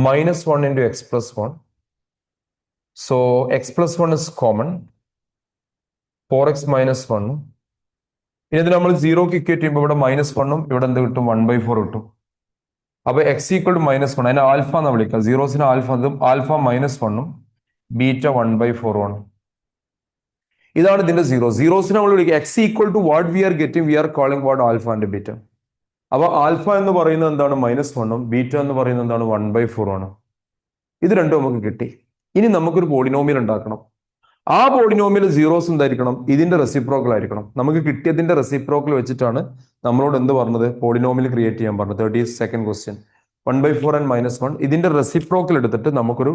minus 1 into x plus 1. So x plus 1 is common. 4x minus 1. ഇനി ഇത് നമ്മൾ 0ക്ക് ഇക്വേറ്റ് ചെയ്യുമ്പോൾ ഇവിടെ -1ഉം ഇവിടെ എന്ത് കിട്ടും? 1/4 കിട്ടും. അപ്പൊ x ഈക്വൽ ടു -1, അതിനെ ആൽഫ എന്ന് വിളിക്കാം. സീറോസിന് ആൽഫ, ആൽഫ -1ഉം ബീറ്റ 1/4 ആണ്. ഇതാണ് ഇതിന്റെ സീറോ. സീറോസിനെ നമ്മൾ വിളിക്കുക x equal to what we are getting, we are calling what? Alpha and beta. അപ്പൊ ആൽഫ എന്ന് പറയുന്നത് എന്താണ്? -1ഉം ബീറ്റ എന്ന് പറയുന്നത് എന്താണ്? 1/4 ആണ്. ഇത് രണ്ടും നമുക്ക് കിട്ടി. ഇനി നമുക്കൊരു പോളിനോമിയൽ ഉണ്ടാക്കണം. ആ പോളിനോമിയൽ സീറോസ് എന്തായിരിക്കണം? ഇതിന്റെ റെസിപ്രോക്കൽ ആയിരിക്കണം. നമുക്ക് കിട്ടിയതിന്റെ റെസിപ്രോക്കൽ വെച്ചിട്ടാണ് നമ്മളോട് എന്ത് പറഞ്ഞത്? പോളിനോമിയൽ ക്രിയേറ്റ് ചെയ്യാൻ പറഞ്ഞത്. 32nd question. 1/4 and -1 ഇതിന്റെ റെസിപ്രോക്കൽ എടുത്തിട്ട് നമുക്കൊരു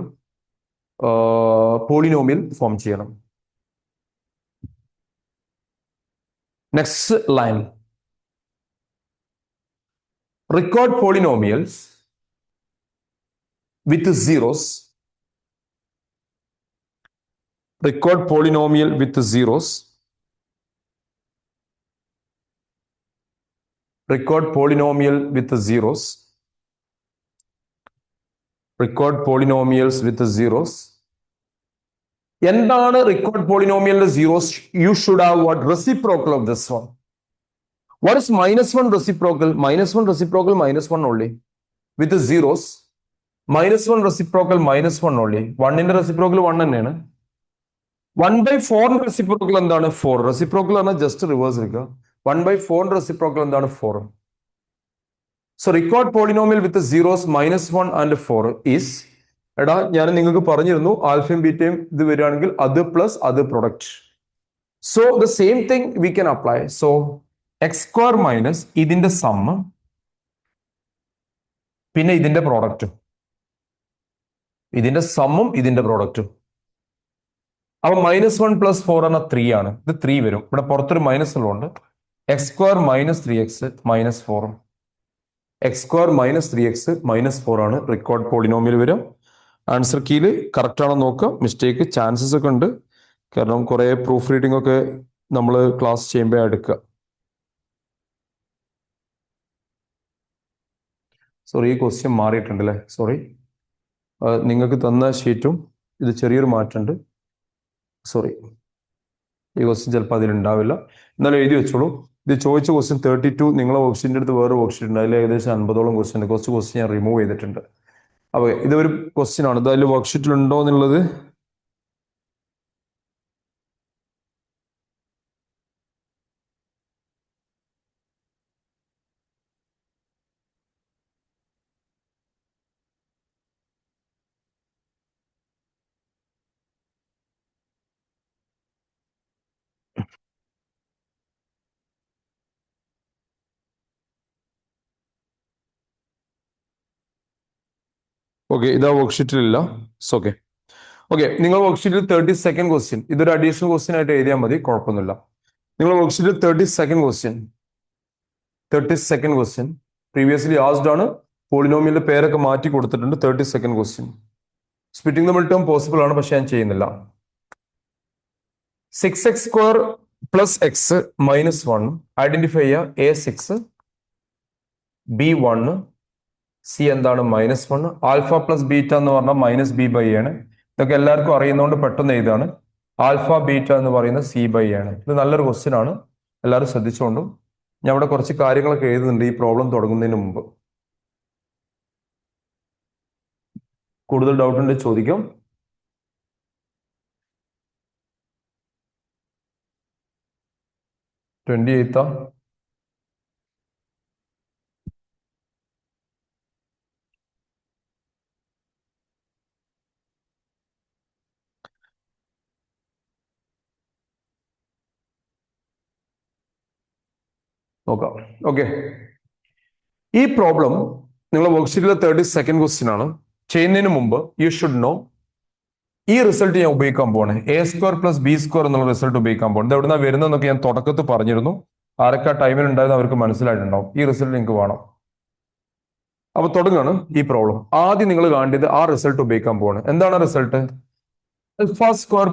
പോളിനോമിയൽ ഫോം ചെയ്യണം. Next line. record polynomials with zeros. Record polynomial with zeros. Record polynomial with zeros. Record polynomials with zeros. എന്താണ് record polynomial zeros? You should have what? Reciprocal of this one. What is -1 reciprocal? -1 reciprocal -1 only. With the zeros, -1 reciprocal -1 only. 1 reciprocal 1 തന്നെയാണ്. 1/4 reciprocal എന്താണ്? 4. Reciprocal ആണ് just reverse എടുക്കുക. 1/4 reciprocal എന്താണ്? 4. So record polynomial with zeros -1 and 4 is, എടാ ഞാൻ നിങ്ങൾക്ക് പറഞ്ഞിരുന്നു ആൽഫയും ബീറ്റയും ഇത് വരികയാണെങ്കിൽ അത് പ്ലസ് അത് product. So the same thing we can apply. So X square minus ഇതിന്റെ സമ്മ് പിന്നെ ഇതിന്റെ പ്രോഡക്റ്റും, ഇതിന്റെ സമ്മും ഇതിന്റെ പ്രോഡക്റ്റും. അപ്പൊ -1 + 4 എന്ന 3 ആണ്. ഇത് 3 വരും. ഇവിടെ പുറത്തൊരു മൈനസ് ഉള്ളതുകൊണ്ട് X square -3x -4. X square -3x -4 ആണ് റിക്കോർഡ് പോളിനോമിയൽ വരും. ആൻസർ കീയിൽ കറക്റ്റ് ആണോ നോക്കുക. മിസ്റ്റേക്ക് ചാൻസസ് ഒക്കെ ഉണ്ട്, കാരണം കുറെ പ്രൂഫ് റീഡിംഗ് ഒക്കെ നമ്മൾ ക്ലാസ് ചെയ്യുമ്പോൾ എടുക്കുക. സോറി, ഈ ക്വസ്റ്റ്യൻ മാറിയിട്ടുണ്ട് അല്ലേ? സോറി, നിങ്ങൾക്ക് തന്ന ഷീറ്റും ഇത് ചെറിയൊരു മാറ്റമുണ്ട്. സോറി, ഈ ക്വസ്റ്റ്യൻ ചിലപ്പോൾ അതിലുണ്ടാവില്ല. എന്നാലും എഴുതി വെച്ചോളൂ. ഇത് ചോദിച്ച ക്വസ്റ്റ്യൻ 32 നിങ്ങളെ വർക്ക്ഷീറ്റിൻ്റെ അടുത്ത് വേറെ വർക്ക്ഷീറ്റ് ഉണ്ട്. അതിൽ ഏകദേശം 50ഓളം ക്വസ്റ്റ്യൻ ഉണ്ട്. കുറച്ച് ക്വസ്റ്റ്യൻ ഞാൻ റിമൂവ് ചെയ്തിട്ടുണ്ട്. അപ്പോൾ ഇതൊരു ക്വസ്റ്റ്യൻ ആണ്. ഇത് അതിൽ വർക്ക്ഷീറ്റിൽ ഉണ്ടോ എന്നുള്ളത് ഓക്കെ, ഇതാ വർക്ക്ഷീറ്റിലില്ല. ഓക്കെ ഓക്കെ നിങ്ങൾ വർക്ക്ഷീറ്റിൽ 32nd ക്വസ്റ്റ്യൻ, ഇതൊരു അഡീഷണൽ ക്വസ്റ്റ്യൻ ആയിട്ട് എഴുതിയാൽ മതി, കുഴപ്പമൊന്നുമില്ല. നിങ്ങൾ വർക്ക്ഷീറ്റിൽ 32nd ക്വസ്റ്റ്യൻ പ്രീവിയസ്ലി ആസ്ഡ് ആണ്. പോളിനോമിയലിന്റെ പേരൊക്കെ മാറ്റി കൊടുത്തിട്ടുണ്ട്. 32nd question. Splitting the mid term possible ആണ്, പക്ഷെ ഞാൻ ചെയ്യുന്നില്ല. 6x² plus X minus 1 identify ചെയ്യുക. A6 B1 സി എന്താണ് -1. ആൽഫ പ്ലസ് ബീറ്റ എന്ന് പറഞ്ഞാൽ -B/A ആണ്. ഇതൊക്കെ എല്ലാവർക്കും അറിയുന്നതുകൊണ്ട് പെട്ടെന്ന് എഴുതാണ്. ആൽഫ ബീറ്റ എന്ന് പറയുന്നത് C/A ആണ്. ഇത് നല്ലൊരു ക്വസ്റ്റ്യൻ ആണ്, എല്ലാവരും ശ്രദ്ധിച്ചുകൊണ്ടും. ഞാൻ ഇവിടെ കുറച്ച് കാര്യങ്ങളൊക്കെ എഴുതുന്നുണ്ട് ഈ പ്രോബ്ലം തുടങ്ങുന്നതിന് മുമ്പ്. കൂടുതൽ ഡൗട്ട് ഉണ്ട് ചോദിക്കാം. ട്വന്റി എയ്ത്താ? നോക്കാം. ഓക്കെ, ഈ പ്രോബ്ലം നിങ്ങളുടെ വർക്ക്ഷീറ്റിലെ 32nd ക്വസ്റ്റ്യൻ ആണ്. ചെയ്യുന്നതിന് മുമ്പ് യു ഷുഡ് നോ ഈ റിസൾട്ട് ഞാൻ ഉപയോഗിക്കാൻ പോവാണ്. A² + B² എന്നുള്ള റിസൾട്ട് ഉപയോഗിക്കാൻ പോകുന്നത്. ഇത് എവിടുന്ന വരുന്നതെന്നൊക്കെ ഞാൻ തുടക്കത്തിൽ പറഞ്ഞിരുന്നു. ആരൊക്കെ ടൈമിൽ ഉണ്ടായിരുന്നു അവർക്ക് മനസ്സിലായിട്ടുണ്ടാവും. ഈ റിസൾട്ട് നിങ്ങൾക്ക് വേണം. അപ്പൊ തുടങ്ങാണ് ഈ പ്രോബ്ലം. ആദ്യം നിങ്ങൾ കാണേണ്ടത് ആ റിസൾട്ട് ഉപയോഗിക്കാൻ പോവാണ്. എന്താണ് result? α²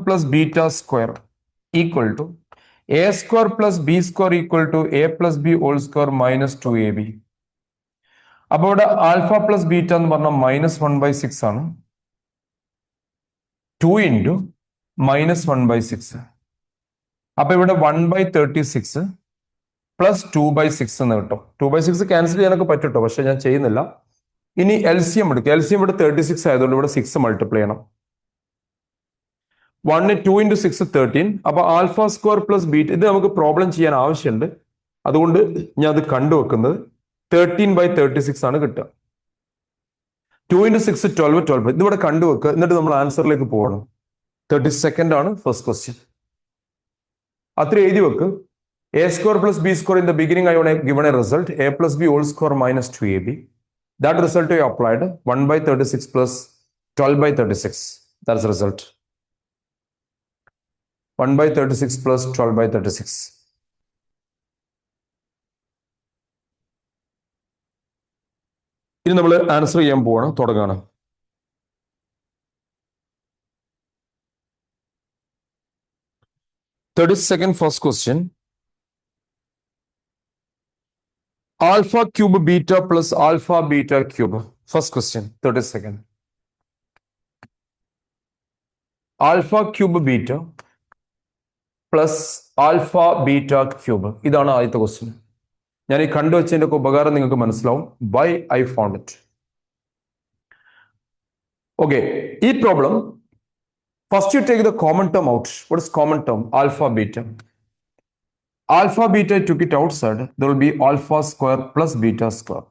+ β² equal to A² + B² equal to A + B² - 2AB. അപ്പൊ ഇവിടെ ആൽഫ പ്ലസ് ബീറ്റ എന്ന് പറഞ്ഞാൽ -1/6 ആണ്. 2 ഇൻറ്റു -1/6. അപ്പൊ ഇവിടെ 1/36 പ്ലസ് 2/6 എന്ന് കിട്ടും. 2/6 ക്യാൻസൽ ചെയ്യാനൊക്കെ പറ്റുട്ടോ, പക്ഷെ ഞാൻ ചെയ്യുന്നില്ല. ഇനി LCM എടുക്കുക. LCM ഇവിടെ 36 ആയതുകൊണ്ട് ഇവിടെ 6 മൾട്ടിപ്ലൈ ചെയ്യണം. 1 2 ഇൻറ്റു 6 13. അപ്പൊ α² + ബീറ്റ ഇത് നമുക്ക് പ്രോബ്ലം ചെയ്യാൻ ആവശ്യമുണ്ട്, അതുകൊണ്ട് ഞാൻ അത് കണ്ടുവെക്കുന്നത് 13/36 ആണ് കിട്ടുക. 2 ഇൻറ്റു 6 12 ഇതിവിടെ കണ്ടുവെക്കുക. എന്നിട്ട് നമ്മൾ ആൻസറിലേക്ക് പോകണം. 32nd ആണ് ഫസ്റ്റ് ക്വസ്റ്റ്യൻ. അത്ര എഴുതി വെക്ക്. A² + B² in the beginning I want given a result A + B² - 2AB. That result I applied 1/36 plus 12/36. That's the result. 1/36 plus 12/36. ഇനി നമ്മൾ ആൻസർ ചെയ്യാൻ പോവാണ്. തുടങ്ങാണ്. -32nd first question. α³ β plus α β³. First question, 32nd. α³ β plus α β³. ഇതാണ് ആദ്യത്തെ question. ഞാൻ ഈ കണ്ടുവച്ചതിന്റെ ഒക്കെ ഉപകാരം നിങ്ങൾക്ക് മനസ്സിലാവും. Why I found it. Okay, ഈ problem first you take the common term out. What is common term? Alpha beta. Alpha beta, I took it outside. There will be α² plus β².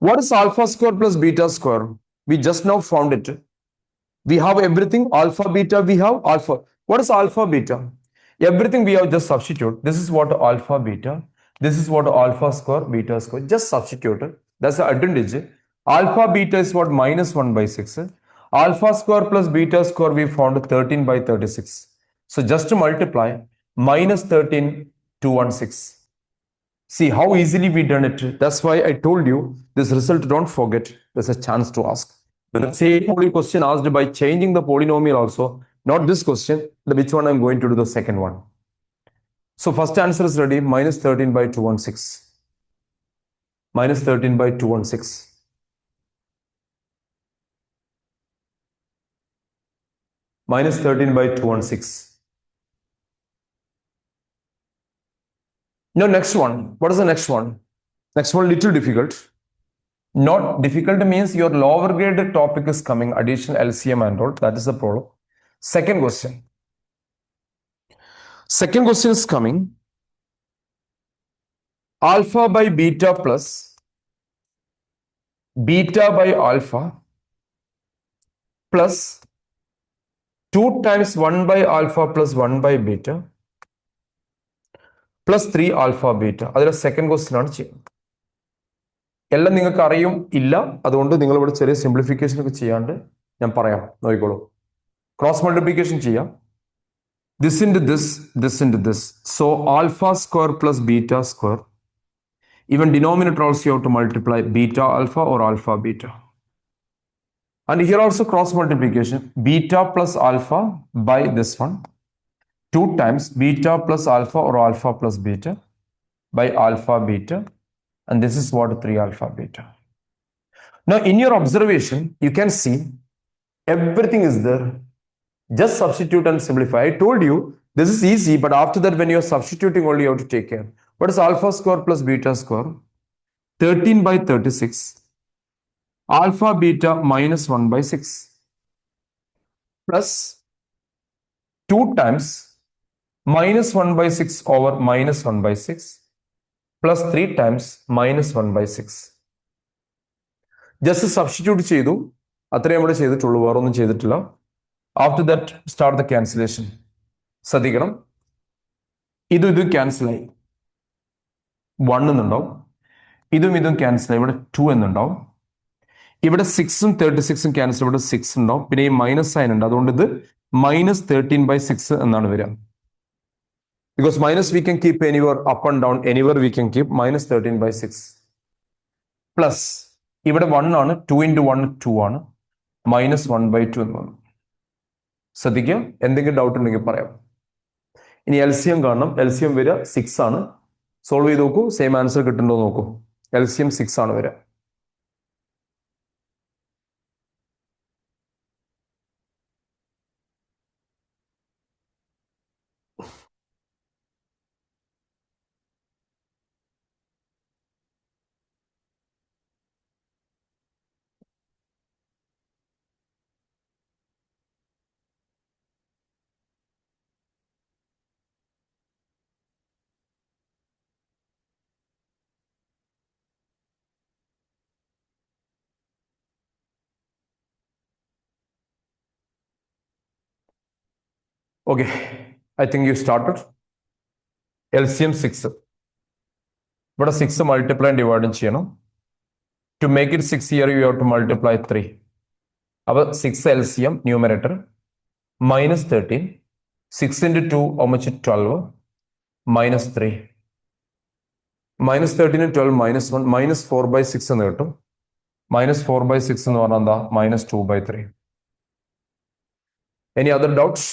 What is α² plus β²? We just now found it. We have everything. Alpha beta, we have alpha. What is alpha beta? Everything we have just substitute. This is what alpha beta. This is what α² β². Just substitute. That's the advantage. Alpha beta is what? -1/6. α² plus β² we found 13/36. So just to multiply. -13 216. See how easily we done it. That's why I told you this result, don't forget. There's a chance to ask. The same only question asked by changing the polynomial also. Not this question, which one I'm going to do the second one. So first answer is ready. -13/216. -13/216. -13/216. Now next one. What is the next one? Next one little difficult. Not difficult means your lower grade topic is coming, addition, LCM and all. That is the problem. Second question. Second question is coming. Alpha by beta plus beta by alpha plus 2 times 1 by alpha plus 1 by beta plus 3 alpha beta. അതിലെ second question ആണ് ചെയ്യുന്നത്. എല്ലാം നിങ്ങൾക്ക് അറിയും ഇല്ല, അതുകൊണ്ട് നിങ്ങൾ ഇവിടെ ചെറിയ സിംപ്ലിഫിക്കേഷൻ ഒക്കെ ചെയ്യാണ്ട് ഞാൻ പറയാം, നോക്കിക്കോളൂ. ക്രോസ് മൾട്ടിപ്ലിക്കേഷൻ ചെയ്യാം. This into this, this into this. So α² plus β². Even denominator also you have to multiply beta alpha or alpha beta. And here also cross multiplication. Beta plus alpha by this one 2 times beta plus alpha or alpha plus beta by alpha beta, and this is what 3 alpha beta. Now in your observation you can see everything is there. Just substitute and simplify. I told you this is easy, but after that when you are substituting only you have to take care. What is alpha square plus beta square? 13 by 36 alpha beta minus 1 by 6 plus 2 times minus 1 by 6 over minus 1 by 6 plus 3 times minus 1 by 6. Just substitute ചെയ്തു, അത്രയും നമ്മൾ ചെയ്തിട്ടുള്ളൂ, വേറെ ഒന്നും ചെയ്തിട്ടില്ല. After that start the cancellation. ശ്രദ്ധിക്കണം, ഇതും cancel ആയി, 1 എന്നുണ്ടാവും, ഇതും ക്യാൻസൽ ആയി, ഇവിടെ 2 എന്നുണ്ടാവും, ഇവിടെ 6ഉം 36ഉം ക്യാൻസൽ, ഇവിടെ 6 ഉണ്ടാവും, പിന്നെ ഈ മൈനസ് സൈൻ ഉണ്ട്, അതുകൊണ്ട് ഇത് minus 13 by 6 എന്നാണ് വരിക. Because minus we can keep anywhere, up and down, anywhere we can keep, minus 13 by 6. Plus, ഇവിടെ 1 ആണ്, 2 into 1 2 ആണ്, minus 1 by 2 എന്ന് വന്നു. ശ്രദ്ധിക്കുക, എന്തെങ്കിലും ഡൗട്ട് ഉണ്ടെങ്കിൽ പറയാം. ഇനി LCM കാണണം, LCM വരിക 6 ആണ്. സോൾവ് ചെയ്ത് നോക്കൂ, സെയിം ആൻസർ കിട്ടുന്നുണ്ടോ നോക്കൂ. LCM 6 ആണ് വരിക. Okay, I think you started. LCM 6. ഇവിടെ 6 multiply and divide ചെയ്യണം. To make it 6 here, you have to multiply 3. അപ്പോൾ 6 LCM numerator minus 13. 6 into 2 how much? 12 minus 3. Minus 13 and 12 minus 1 minus 4 by 6 എന്ന് കിട്ടും. Minus 4 by 6 എന്ന് പറഞ്ഞാൽ എന്താ? Minus 2 by 3. Any other doubts?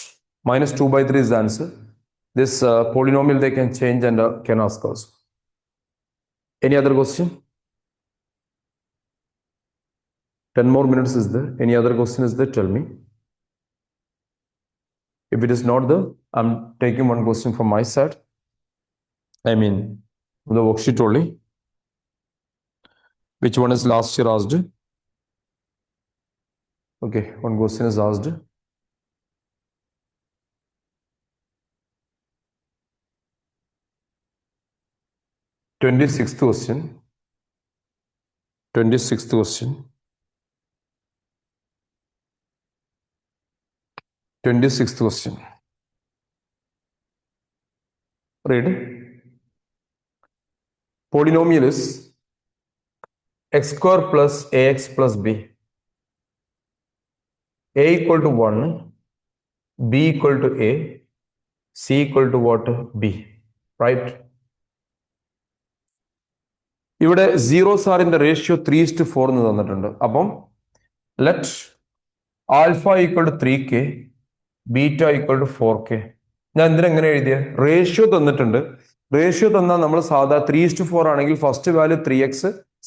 Minus 2 by 3 is the answer. This polynomial they can change and can ask us. Any other question? 10 more minutes is there. Any other question is there? Tell me. If it is not there, I'm taking one question from my side. I mean, the worksheet only. Which one is last year asked? Okay, one question is asked. Twenty-sixth question. 26th question. 26th question. Read. Polynomial is x square plus ax plus b. A equal to 1, b equal to a, c equal to what? b. Right? ഇവിടെ zeros are in the ratio 3:4 എന്ന് തന്നിട്ടുണ്ട്. അപ്പം let alpha equal to 3k, beta equal to 4k. ഞാൻ എന്തിനെങ്ങനെ എഴുതിയ? Ratio തന്നിട്ടുണ്ട്. Ratio തന്നാൽ നമ്മൾ സാധാ 3:4 ആണെങ്കിൽ first value 3x,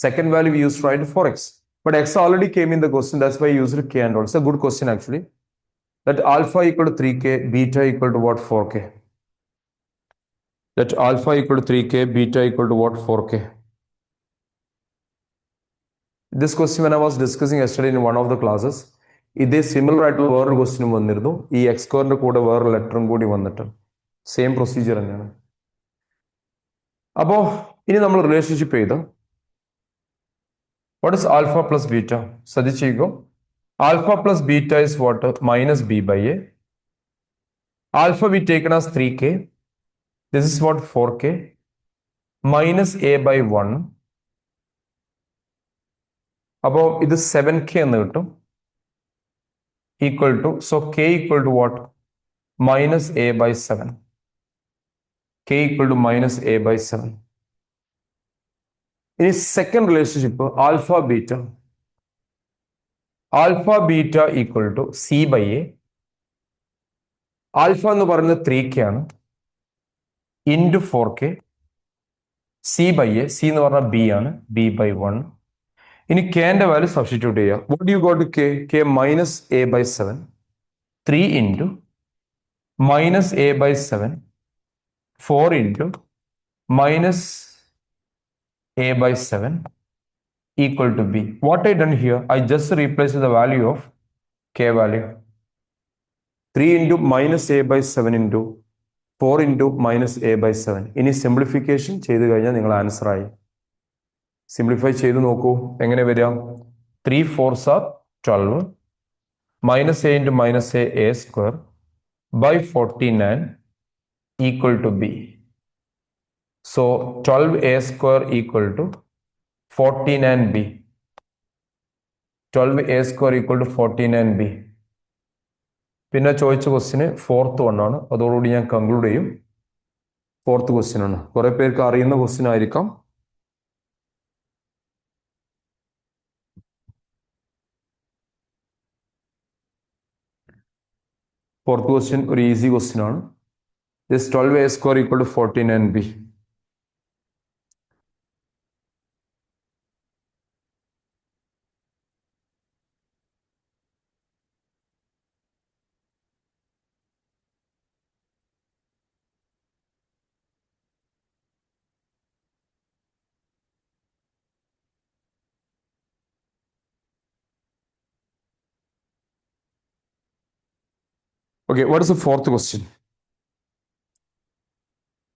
second value we used to write 4x. But x already came in the question, that's why I used k and all. It's a good question actually. Let alpha equal to 3k, beta equal to what? 4k. Let alpha equal to 3k, beta equal to what? 4k. This question when I was discussing yesterday in one of the classes, ഇതേ similar ആയിട്ടുള്ള വേറൊരു ക്വസ്റ്റ്യനും വന്നിരുന്നു. ഈ X സ്ക്വയറിന്റെ കൂടെ വേറെ ലെറ്ററും കൂടി വന്നിട്ട് സെയിം പ്രൊസീജിയർ തന്നെയാണ്. അപ്പോ ഇനി നമ്മൾ റിലേഷൻഷിപ്പ് ചെയ്ത് what is alpha plus beta? ശ്രദ്ധിച്ചേക്കോ. Alpha plus beta is what? Minus B by a. Alpha we taken as 3k. This is what? 4k minus A by 1. അപ്പോൾ ഇത് 7k എന്ന് കിട്ടും. Equal to, so k equal to what? Minus a by 7. K equal to minus a by 7. In his second relationship, alpha beta. Alpha beta equal to c by a. Alpha എന്ന് പറയുന്നത് 3K ആണ്, into 4K, C by A, C എന്ന് പറഞ്ഞാൽ B ആണ്, B by 1. ഇനി കെന്റെ value substitute ചെയ്യുക. What you got K? K minus A by 7, 3 into minus A by 7, 4 into minus a by 7 equal to b. What I done here, I just replaced the value of k value. 3 into minus a by 7 into 4 into minus a by 7. ഇനി simplification ചെയ്ത് കഴിഞ്ഞാൽ നിങ്ങൾ answer ആയി. Simplify ചെയ്ത് നോക്കൂ, എങ്ങനെ വരാം? 3 4s are 12, minus a into minus a square by 49 equal to b. So 12a square equal to 49b. 12a square equal to 49b. പിന്നെ ചോദിച്ച ക്വസ്റ്റിന് 4th ആണ്, അതോടുകൂടി ഞാൻ കൺക്ലൂഡ് ചെയ്യും. 4th ക്വസ്റ്റ്യൻ ആണ്, കുറെ പേർക്ക് അറിയുന്ന ക്വസ്റ്റ്യൻ ആയിരിക്കാം. ഫോർത്ത് ക്വസ്റ്റ്യൻ ഒരു ഈസി ക്വസ്റ്റ്യൻ ആണ്. This 12a square equal to 49b. Okay, what is the fourth question?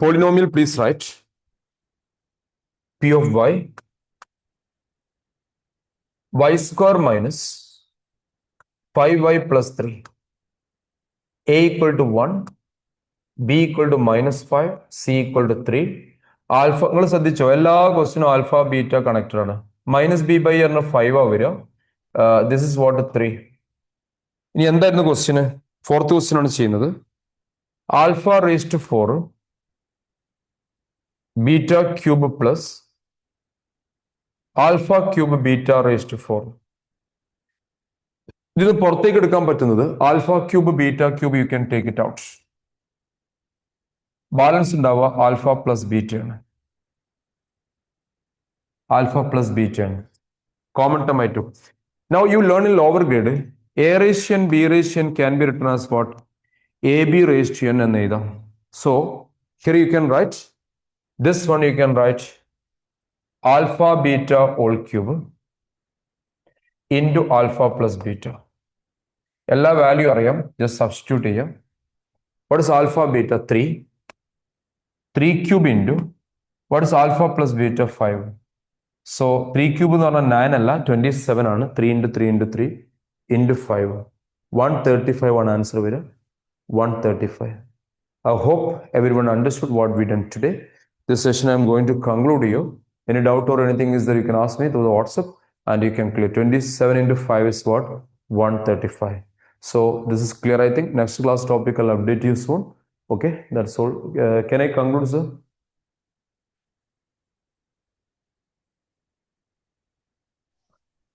Polynomial, please write. P of y square minus 5y plus 3, a equal to 1, b equal to minus 5, c equal to 3. Alpha, നിങ്ങൾ ശ്രദ്ധിച്ചോ, എല്ലാ ക്വസ്റ്റിനും alpha beta connected ആണ്. Minus B by പറഞ്ഞ 5 ആ വരിക. This is what 3. ഇനി എന്തായിരുന്നു ക്വസ്റ്റിന്? ഫോർത്ത് ക്വസ്റ്റ്യൻ ആണ് ചെയ്യുന്നത്. Alpha raise to 4 beta cube plus alpha cube beta raise to 4. ഇതിന് പുറത്തേക്ക് എടുക്കാൻ പറ്റുന്നത് alpha cube beta cube, you can take it out. Balance ഉണ്ടാവുക ആൽഫ പ്ലസ് ബീറ്റ ആണ്. ആൽഫ പ്ലസ് ബീറ്റ ആണ്. കോമൺ ടേം ആയിട്ട്. Now you learn in lower grade, A raise to N B raise to N can be written as what? A B raise to N എന്ന് എഴുതാം. So here you can write this one, you can write alpha beta whole cube into alpha plus beta. എല്ലാ value അറിയാം, just substitute ചെയ്യാം. What is alpha beta? 3 cube into what is alpha plus beta? 5. So 3 cube എന്ന് പറഞ്ഞാൽ 9 അല്ല, 27 ആണ്. 3 into 3 into 3 into 5, 135 ആണ് answer വരിക. 135. I hope everyone understood what we done today. This session I am going to conclude here. Any doubt or anything is there, you can ask me through the WhatsApp and you can clear. 27 into 5 is what? 135. So this is clear, I think. Next class topic I'll update you soon. Okay, that's all. Can I conclude, sir?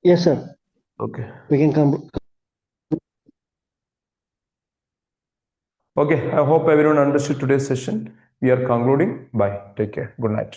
Yes, sir. Okay. We can come. Okay, I hope everyone understood today's session. We are concluding. Bye. Take care. Good night.